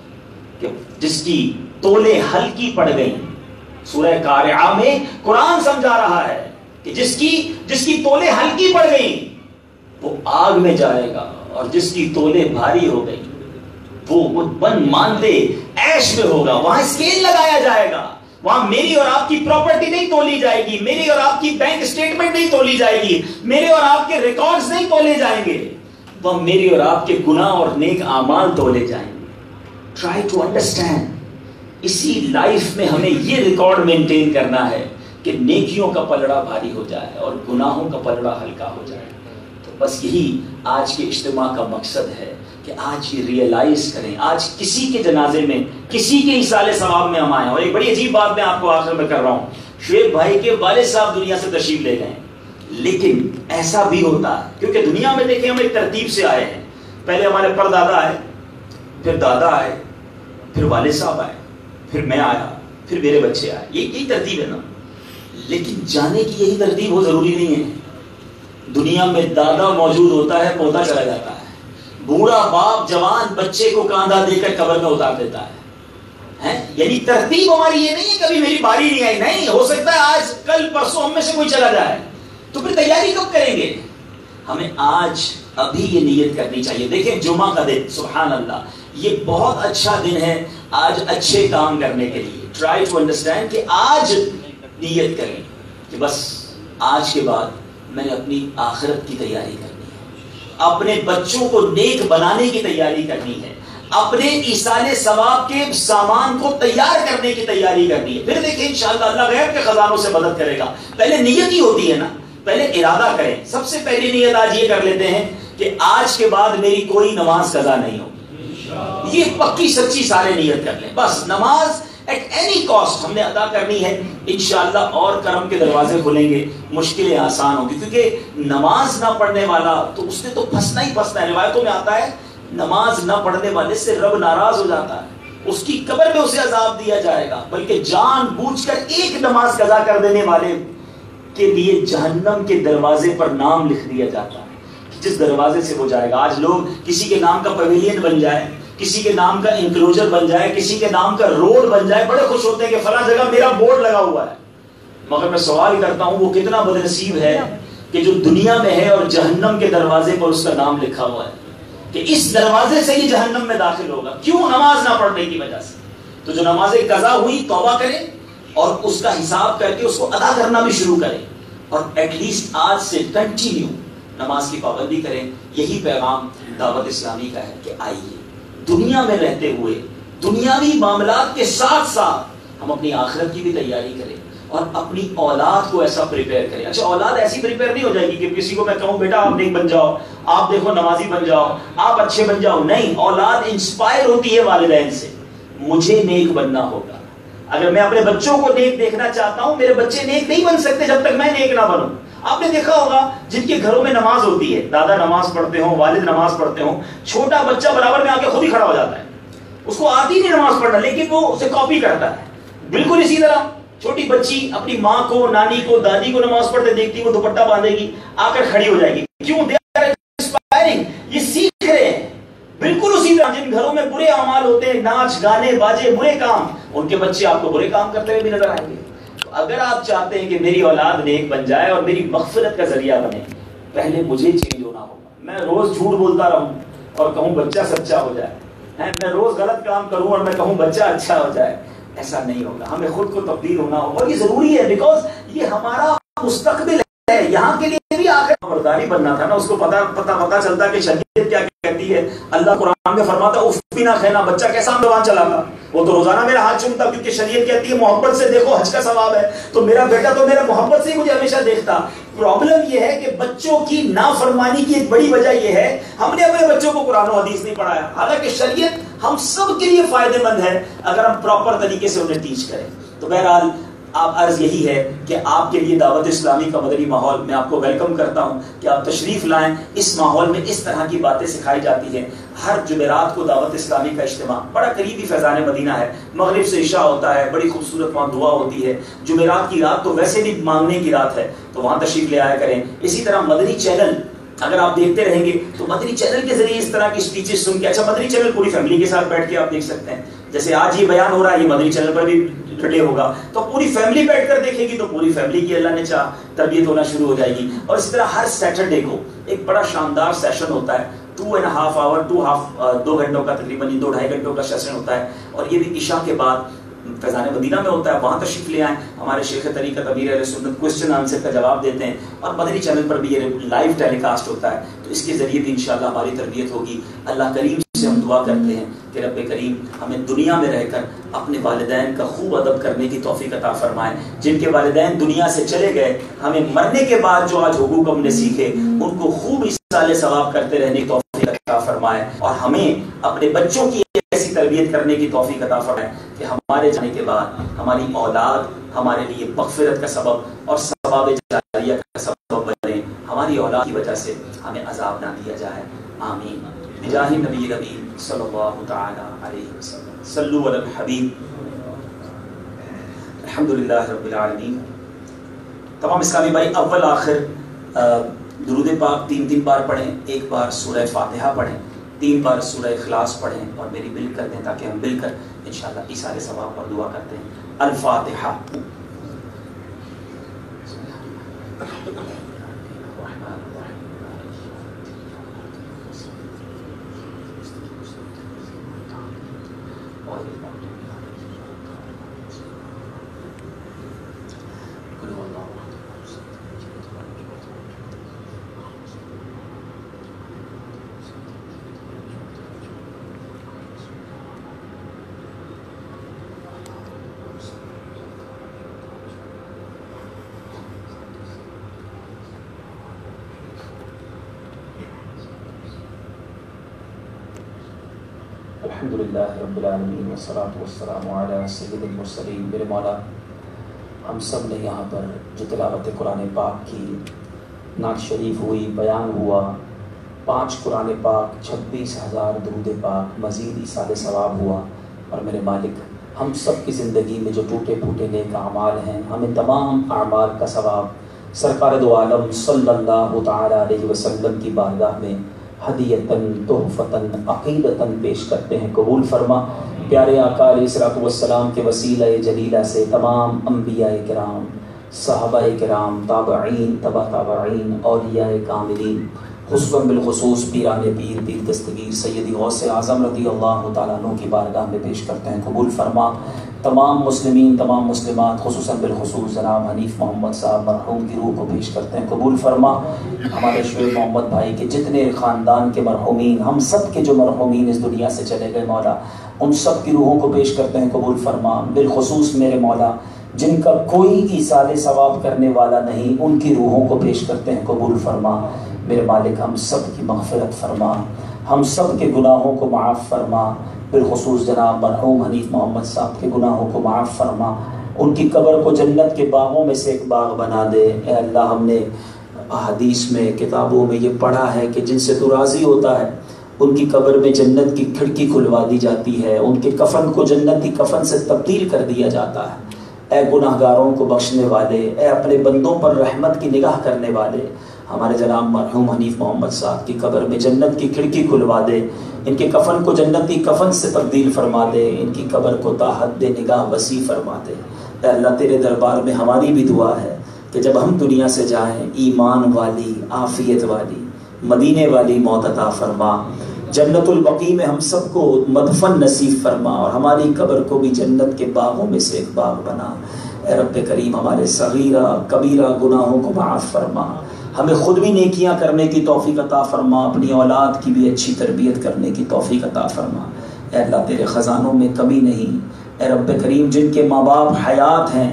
کہ جس کی تولے ہلکی پڑ گئی, سورہ قارعہ میں قرآن سمجھا رہا ہے کہ جس کی تولے ہلکی پڑ گئی وہ آگ میں جائے گا, اور جس کی تولے بھاری ہو گئی وہ بن مانتے عیش میں ہوگا. وہاں اسکیل لگایا جائے گا. وہاں میری اور آپ کی پراپرٹی نہیں تولی جائے گی, میری اور آپ کی بینک اسٹیٹمنٹ نہیں تولی جائے گی, میرے اور آپ کے ریکارڈز نہیں تولے جائیں گے. وہاں میری اور آپ کے گناہ اور نیک اعمال تولے جائیں گے. ٹرائی ٹو انڈرسٹینڈ, اسی لائف میں ہمیں یہ ریکارڈ مینٹین کرنا ہے کہ نیکیوں کا پلڑا بھاری ہو جائے اور گناہوں کا پلڑا ہلکا ہو جائے. تو بس یہی آج کے اجتماع کا مقصد ہے کہ آج یہ ریئلائز کریں. آج کسی کے جنازے میں, کسی کے ایصال ثواب میں ہم آئے ہیں. اور ایک بڑی عجیب بات میں آپ کو آخر میں کر رہا ہوں, شعیب بھائی کے والد صاحب دنیا سے تشریف لے گئے, لیکن ایسا بھی ہوتا ہے کیونکہ دنیا میں دیکھیں ہم ایک ترتیب سے آئے ہیں. پہلے ہمارے پردادا آئے, پھر دادا آئے, پھر والد صاحب آئے, پھر میں آیا, پھر میرے بچے آئے. یہی ترتیب ہے نا. لیکن جانے کی یہی ترتیب ہو ضروری نہیں ہے. دنیا میں دادا موجود ہوتا ہے, پوتا چلا جاتا ہے, بوڑھا باپ جوان بچے کو کاندھا دے کر قبر میں اتار دیتا ہے. یعنی ترتیب ہماری یہ نہیں ہے کبھی میری باری نہیں آئی, نہیں, ہو سکتا ہے آج کل پرسوں ہم میں سے کوئی چلا جائے, تو پھر تیاری کب کریں گے؟ ہمیں آج ابھی یہ نیت کرنی چاہیے. دیکھیں جمعہ کا دن, سبحان اللہ, یہ بہت اچھا دن ہے آج اچھے کام کرنے کے لیے. ٹرائی ٹو انڈرسٹینڈ کہ آج نیت کریں کہ بس آج کے بعد میں نے اپنی آخرت کی تیاری کرنی ہے, اپنے بچوں کو نیک بنانے کی تیاری کرنی ہے, اپنے ایصال ثواب کے سامان کو تیار کرنے کی تیاری کرنی ہے. پھر دیکھیں انشاءاللہ اللہ غیب کے خزانوں سے مدد کرے گا. پہلے نیت ہی ہوتی ہے نا, پہلے ارادہ کریں. سب سے پہلی نیت آج یہ کر لیتے ہیں کہ آج کے بعد میری کوئی نماز قضا نہیں ہوگی. یہ پکی سچی سارے نیت کر لیں. بس نماز ایٹ اینی کاسٹ ہم نے ادا کرنی ہے. انشاءاللہ اور کرم کے دروازے کھلیں گے, مشکلیں آسان ہوں گی. کیونکہ نماز نہ پڑھنے والا تو اس نے تو پھنسنا ہی پھنسنا ہے. روایتوں میں آتا ہے نماز نہ پڑھنے والے سے رب ناراض ہو جاتا ہے. اس کی قبر میں اسے عذاب دیا جائے گا، بلکہ جان بوجھ کر ایک نماز قضا کر دینے والے کے لیے جہنم کے دروازے پر نام لکھ دیا جاتا ہے، جس دروازے سے وہ جائے گا۔ آج لوگ کسی کے نام کا پویلین بن جائے، کسی کے نام کا انکلوجر بن جائے، کسی کے نام کا روڈ بن جائے، بڑے خوش ہوتے ہیں کہ فلاں جگہ میرا بورڈ لگا ہوا ہے، مگر میں سوال کرتا ہوں وہ کتنا بد نصیب ہے کہ جو دنیا میں ہے اور جہنم کے دروازے پر اس کا نام لکھا ہوا ہے کہ اس دروازے سے ہی جہنم میں داخل ہوگا، کیوں؟ نماز نہ پڑھنے کی وجہ سے۔ تو جو نمازیں قضا ہوئی توبہ کرے اور اس کا حساب کر کے اس کو ادا کرنا بھی شروع کرے، اور ایٹ لیسٹ آج سے کنٹینیو نماز کی پابندی کریں۔ یہی پیغام دعوت اسلامی کا ہے کہ آئیے دنیا میں رہتے ہوئے دنیاوی معاملات کے ساتھ ساتھ ہم اپنی آخرت کی بھی تیاری کریں اور اپنی اولاد کو ایسا پریپیئر کریں۔ اچھا، اولاد ایسی پریپیئر نہیں ہو جائے گی کہ کسی کو میں کہوں بیٹا آپ نیک بن جاؤ، آپ دیکھو نمازی بن جاؤ، آپ اچھے بن جاؤ، نہیں، اولاد انسپائر ہوتی ہے والدین سے۔ مجھے نیک بننا ہوگا، اگر میں اپنے بچوں کو نیک دیکھنا چاہتا ہوں، میرے بچے نیک نہیں بن سکتے جب تک میں نیک نہ بنوں۔ آپ نے دیکھا ہوگا جن کے گھروں میں نماز ہوتی ہے، دادا نماز پڑھتے ہوں، والد نماز پڑھتے ہوں، چھوٹا بچہ برابر میں آ کے خود ہی کھڑا ہو جاتا ہے، اس کو آتی نہیں نماز پڑھنا لیکن وہ اسے کاپی کرتا ہے۔ بالکل اسی طرح چھوٹی بچی اپنی ماں کو، نانی کو، دادی کو نماز پڑھتے دیکھتی، وہ دوپٹہ باندھے گی، آ کر کھڑی ہو جائے گی، کیوں؟ دے آر انسپائرنگ، یہ سیکھ رہے ہیں۔ بالکل اسی طرح جن گھروں میں برے اعمال ہوتے ہیں، ناچ گانے باجے برے کام، ان کے بچے آپ کو برے کام کرتے ہوئے بھی نظر آئیں گے۔ اگر آپ چاہتے ہیں کہ میری اولاد نیک بن جائے اور میری مغفرت کا ذریعہ بنے، پہلے مجھے چینج ہونا ہوگا۔ میں روز جھوٹ بولتا رہوں اور کہوں بچہ سچا ہو جائے، میں روز غلط کام کروں اور میں کہوں بچہ اچھا ہو جائے، ایسا نہیں ہوگا۔ ہمیں خود کو تبدیل ہونا ہوگا اور یہ ضروری ہے، بیکاز یہ ہمارا مستقبل ہے۔ یہاں کے لیے بھی آخر خبرداری بننا تھا نا، اس کو پتا چلتا کہ شریعت کیا کہتی ہے۔ اللہ قرآن میں فرماتا اف بھی نہ کھینا، بچہ کیسا زبان چلاتا، وہ تو روزانہ میرا ہاتھ چومتا، کیونکہ شریعت کہتی ہے محبت سے دیکھو حج کا ثواب ہے، تو میرا بیٹا تو میرا محبت سے ہی مجھے ہمیشہ دیکھتا۔ پرابلم یہ ہے کہ بچوں کی نافرمانی کی ایک بڑی وجہ یہ ہے ہم نے اپنے بچوں کو قرآن و حدیث نہیں پڑھایا، حالانکہ شریعت ہم سب کے لیے فائدہ مند ہے اگر ہم پراپر طریقے سے انہیں ٹیچ کریں۔ تو بہرحال آپ عرض یہی ہے کہ آپ کے لیے دعوت اسلامی کا مدنی ماحول، میں آپ کو ویلکم کرتا ہوں کہ آپ تشریف لائیں۔ اس ماحول میں اس طرح کی باتیں سکھائی جاتی ہیں۔ ہر جمعرات کو دعوت اسلامی کا اجتماع، بڑا قریبی فیضان مدینہ ہے، مغرب سے عشاء ہوتا ہے، بڑی خوبصورت وہاں دعا ہوتی ہے۔ جمعرات کی رات تو ویسے بھی مانگنے کی رات ہے، تو وہاں تشریف لے آیا کریں۔ اسی طرح مدنی چینل اگر آپ دیکھتے رہیں گے تو مدنی چینل کے ذریعے اس طرح کی اسپیچز سن کے، اچھا مدنی چینل پوری فیملی کے ساتھ بیٹھ کے آپ دیکھ سکتے ہیں، جیسے آج یہ بیان ہو رہا ہے یہ مدنی چینل پر بھی ڈلے ہوگا، تو پوری فیملی بیٹھ کر دیکھے گی تو پوری فیملی کی اللہ نے چاہ تربیت ہونا شروع ہو جائے گی۔ اور اسی طرح ہر سیٹرڈے کو ایک بڑا شاندار سیشن ہوتا ہے، 2.5 آور 2 گھنٹوں کا، تقریباً 2-2.5 گھنٹوں کا سیشن ہوتا ہے، اور یہ بھی عشاء کے بعد فیضان مدینہ میں ہوتا ہے۔ وہاں تشریف لے آئیں، ہمارے شیخ طریقت امیر اہل سنت کوسچن آنسر کا جواب دیتے ہیں، اور مدنی چینل پر بھی یہ لائیو ٹیلی کاسٹ ہوتا ہے، تو اس کے ذریعے بھی انشاءاللہ ہماری تربیت ہوگی۔ اللہ کریم سے ہم دعا کرتے ہیں کہ رب کریم ہمیں دنیا میں رہ کر اپنے والدین کا خوب ادب کرنے کی توفیق عطا فرمائے۔ جن کے والدین دنیا سے چلے گئے، ہمیں مرنے کے بعد جو آج حقوق ہم نے سیکھے ان کو خوب ایصال ثواب کرتے رہنے کی توفیق عطا فرمائے، اور ہمیں اپنے بچوں کی ایسی تربیت کرنے کی توفیق عطا فرمائے کہ ہمارے جانے کے بعد ہماری اولاد ہمارے لیے مغفرت کا سبب اور ثواب جاریہ کا سبب بنے، ہماری اولاد کی وجہ سے ہمیں عذاب نہ دیا جائے۔ آمین بجاہ نبی الامین صلی اللہ تعالی علیہ وسلم۔ صلو علی الحبیب۔ الحمدللہ رب العالمین۔ تمام اسلامی بھائی اول آخر درود پاک 3 بار پڑھیں، 1 بار سورہ فاتحہ پڑھیں، 3 بار سورہ اخلاص پڑھیں اور میری مل کر دیں تاکہ ہم مل کر انشاءاللہ ایصال ثواب پر دعا کرتے ہیں۔ الفاتحہ۔ الحمدللہ رب العالمین والصلاة والسلام علی سید المرسلین۔ میرے مولا، ہم سب نے یہاں پر جو تلاوت قرآن پاک کی، نعت شریف ہوئی، بیان ہوا، 5 قرآن پاک، 26,000 درود پاک، مزید ایصال ثواب ہوا، اور میرے مالک ہم سب کی زندگی میں جو ٹوٹے پھوٹے نیک اعمال ہیں ہمیں تمام اعمال کا ثواب سرکار دو عالم صلی اللہ تعالی علیہ وسلم کی بارگاہ میں ہدیتاً تحفتاً عقیدتاً پیش کرتے ہیں، قبول فرما۔ پیارے آقا علیہ الصلوۃ والسلام کے وسیلہ جلیلہ سے تمام انبیاء کرام، صحابہ کرام، تابعین، تبع تابعین، اولیاء کاملین، خصوصاً بالخصوص پیران پیر پیر دستگیر سیدی غوث اعظم رضی اللہ تعالیٰ عنہ کی بارگاہ میں پیش کرتے ہیں، قبول فرما۔ تمام مسلمین، تمام مسلمات، خصوصاً بالخصوص جناب حنیف محمد صاحب مرحوم کی روح کو پیش کرتے ہیں، قبول فرما۔ ہمارے شعیب محمد بھائی کے جتنے خاندان کے مرحومین، ہم سب کے جو مرحومین اس دنیا سے چلے گئے مولا، ان سب کی روحوں کو پیش کرتے ہیں، قبول فرما۔ بالخصوص میرے مولا جن کا کوئی ایصال ثواب کرنے والا نہیں، ان کی روحوں کو پیش کرتے ہیں، قبول فرما۔ میرے مالک ہم سب کی مغفرت فرما، ہم سب کے گناہوں کو معاف فرما، بالخصوص جناب مرحوم حنیف محمد صاحب کے گناہوں کو معاف فرما، ان کی قبر کو جنت کے باغوں میں سے ایک باغ بنا دے۔ اے اللہ، ہم نے حدیث میں، کتابوں میں یہ پڑھا ہے کہ جن سے تو راضی ہوتا ہے ان کی قبر میں جنت کی کھڑکی کھلوا دی جاتی ہے، ان کے کفن کو جنت کی کفن سے تبدیل کر دیا جاتا ہے۔ اے گناہ گاروں کو بخشنے والے، اے اپنے بندوں پر رحمت کی نگاہ کرنے والے، ہمارے جناب مرحوم حنیف محمد صاحب کی قبر میں جنت کی کھڑکی کھلوا دے، ان کے کفن کو جنتی کفن سے تبدیل فرما دے، ان کی قبر کو تا حد نگاہ وسیع فرما دے۔ اے اللہ، تیرے دربار میں ہماری بھی دعا ہے کہ جب ہم دنیا سے جائیں ایمان والی، عافیت والی، مدینے والی موت عطا فرما، جنت البقیع میں ہم سب کو مدفن نصیب فرما، اور ہماری قبر کو بھی جنت کے باغوں میں سے ایک باغ بنا۔ اے رب کریم، ہمارے صغیرہ کبیرہ گناہوں کو معاف فرما، ہمیں خود بھی نیکیاں کرنے کی توفیق عطا فرما، اپنی اولاد کی بھی اچھی تربیت کرنے کی توفیق عطا فرما۔ اے اللہ، تیرے خزانوں میں کمی نہیں۔ اے رب کریم، جن کے ماں باپ حیات ہیں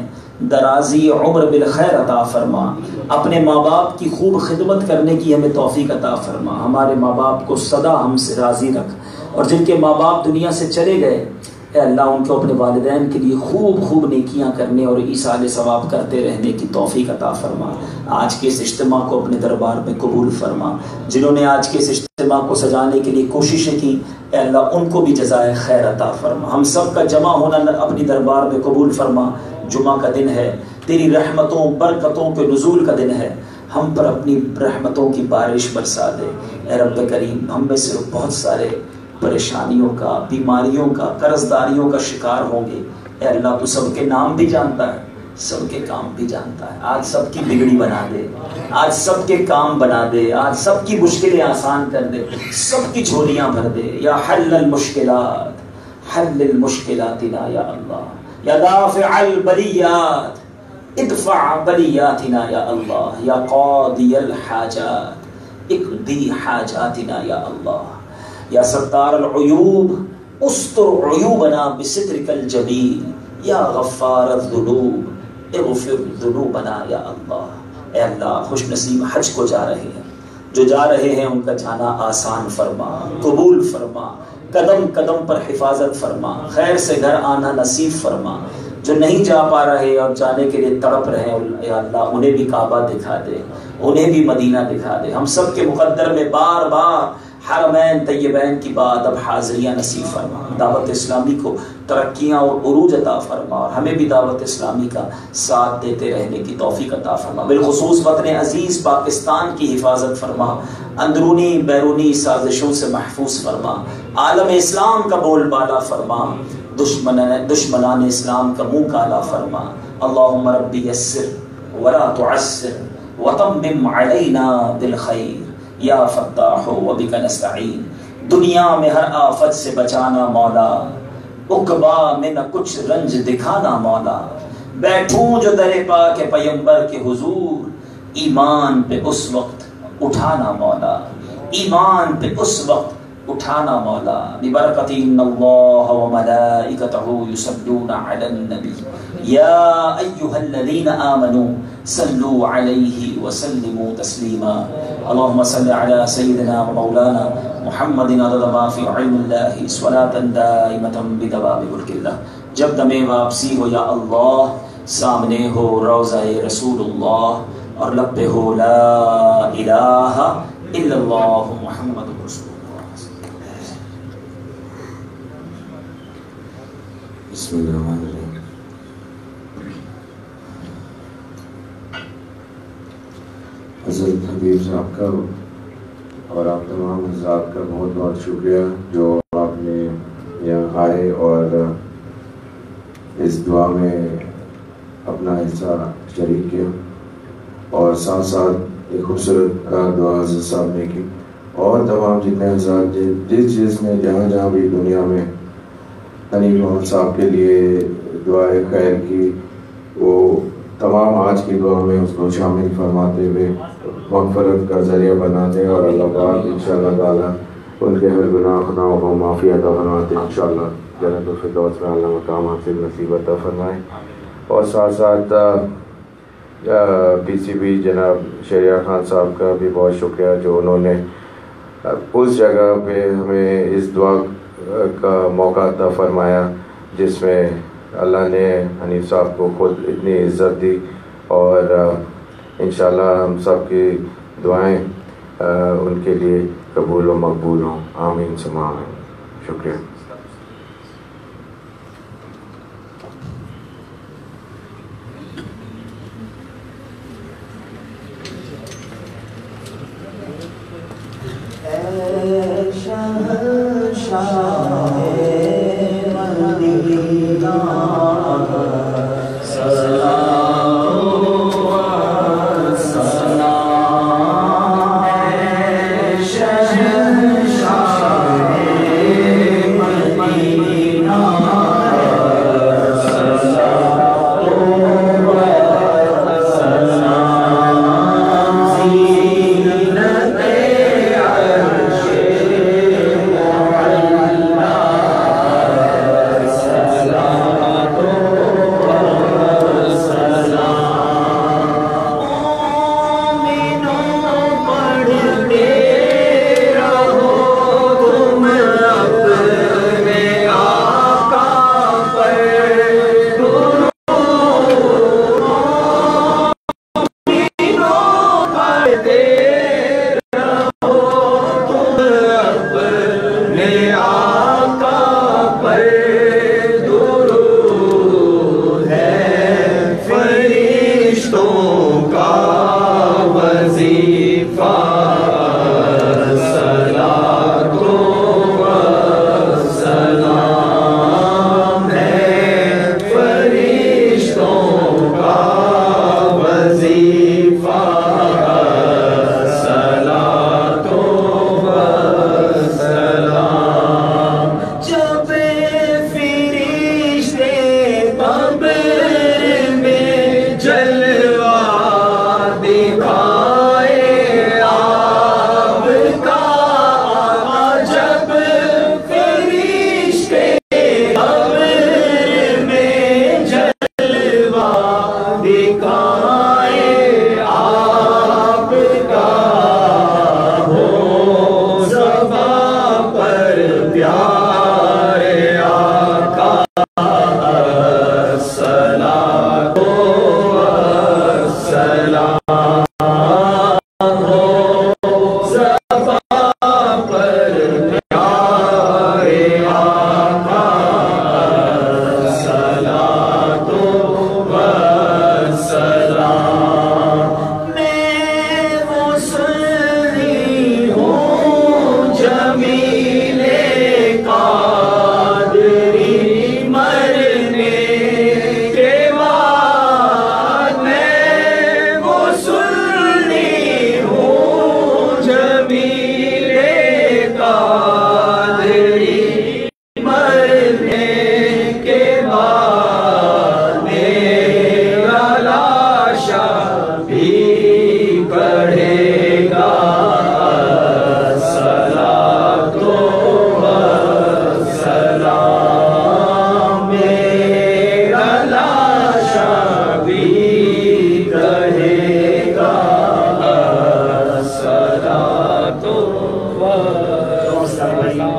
درازی عمر بالخیر عطا فرما، اپنے ماں باپ کی خوب خدمت کرنے کی ہمیں توفیق عطا فرما، ہمارے ماں باپ کو سدا ہم سے راضی رکھ، اور جن کے ماں باپ دنیا سے چلے گئے اے اللہ، ان کو اپنے والدین کے لیے خوب خوب نیکیاں کرنے اور ایصال ثواب کرتے رہنے کی توفیق عطا فرما۔ آج کے اس اجتماع کو اپنے دربار میں قبول فرما، جنہوں نے آج کے اس اجتماع کو سجانے کے لیے کوششیں کی اے اللہ، ان کو بھی جزائے خیر عطا فرما۔ ہم سب کا جمع ہونا اپنی دربار میں قبول فرما۔ جمعہ کا دن ہے، تیری رحمتوں برکتوں کے نزول کا دن ہے، ہم پر اپنی رحمتوں کی بارش برسا دے۔ اے رب کریم، ہم میں سے بہت سارے پریشانیوں کا، بیماریوں کا، قرض داریوں کا شکار ہوں گے، اے اللہ تو سب کے نام بھی جانتا ہے، سب کے کام بھی جانتا ہے۔ آج سب کی بگڑی بنا دے، آج سب کے کام بنا دے، آج سب کی مشکلیں آسان کر دے، سب کی جھولیاں بھر دے۔ یا حل المشکلات، حل المشکلاتنا یا اللہ، یا دافع البلیات، ادفع بلیاتنا یا اللہ، یا قاضی الحاجات، اقضی حاجاتنا یا اللہ، یا ستار العیوب استر عیوبنا بسترک الجمیل، یا غفار الذنوب اغفر ذنوبنا یا اللہ۔ اے اللہ، خوش نصیب حج کو جا رہے ہیں، جو جا رہے ہیں ان کا جانا آسان فرما، قبول فرما، قدم قدم پر حفاظت فرما، خیر سے گھر آنا نصیب فرما۔ جو نہیں جا پا رہے اور جانے کے لیے تڑپ رہے ہیں اے اللہ، انہیں بھی کعبہ دکھا دے، انہیں بھی مدینہ دکھا دے۔ ہم سب کے مقدر میں بار بار حرمین طیبین کی بات اب حاضریاں نصیب فرما، دعوت اسلامی کو ترقیاں اور عروج عطا فرما، اور ہمیں بھی دعوت اسلامی کا ساتھ دیتے رہنے کی توفیق عطا فرما۔ بالخصوص وطن عزیز پاکستان کی حفاظت فرما، اندرونی بیرونی سازشوں سے محفوظ فرما، عالم اسلام کا بول بالا فرما، دشمنان اسلام کا منہ کالا فرما۔ اللہم ربی یسر ولا تعسر وتمم علینا بالخیر یا فتاح وبک نستعین۔ دنیا میں ہر آفت سے بچانا مولا، عقبا میں نہ کچھ رنج دکھانا مولا، بیٹھوں جو در پاک پیمبر کے حضور، ایمان پہ اس وقت اٹھانا مولا، ایمان پہ اس وقت اٹھانا مولا۔ ببرکت ان اللہ وملائکتہ یصلون علی النبی یا ایھا الذین آمنوا صلوا علیہ وسلموا تسلیما۔ اللہم صل علی سیدنا ومولانا محمد عدد ما فی علم اللہ صلاۃ دائمۃ بدوام ملک اللہ۔ جب دم واپسی ہو یا اللہ، سامنے ہو روضہ رسول اللہ، اور لب پہ ہو لا الہ الا اللہ محمد رسول اللہ۔ بسم اللہ الرحمن الرحیم. حضرت حبیب صاحب کا اور آپ تمام حضرات کا بہت بہت شکریہ جو آپ نے یہاں آئے اور اس دعا میں اپنا حصہ شریک کیا، اور ساتھ ساتھ ایک خوبصورت دعا حضرت صاحب نے کی، اور تمام جتنے حضرات جس نے جہاں جہاں بھی دنیا میں حنیف محمد صاحب کے لیے دعائے خیر کی، وہ تمام آج کی دعا میں اس کو شامل فرماتے ہوئے مغفرت کا ذریعہ بناتے ہیں، اور اللہ پاک انشاءاللہ تعالیٰ ان کے ہر گناہ خطاؤں کو معافی عطا فرماتے ہیں. انشاءاللہ جنت الفردوس میں اعلیٰ مقام حاصل نصیب عطا فرمائے. اور ساتھ ساتھ پی سی بی جناب شہریار خان صاحب کا بھی بہت شکریہ جو انہوں نے اس جگہ پہ ہمیں اس دعا کا موقع عطا فرمایا جس میں اللہ نے حنیف صاحب کو خود اتنی عزت دی، اور انشاءاللہ ہم سب کی دعائیں ان کے لیے قبول و مقبول ہوں. آمین ثم آمین. شکریہ.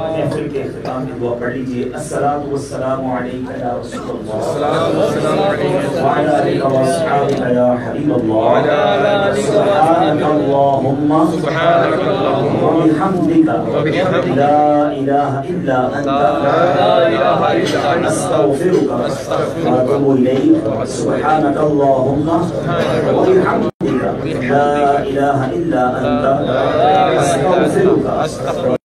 محفل کے اختتام کی دعا پڑھ لیجیے. کیجیے الصلاۃ والسلام علیک یا رسول اللہ وعلی آلک و اصحابک یا حبیب اللہ سبحانک اللہم وبحمدک لا الہ الا انت استغفرک واتوب الیک سبحانک اللہم وبحمدک لا الہ الا انت استغفرک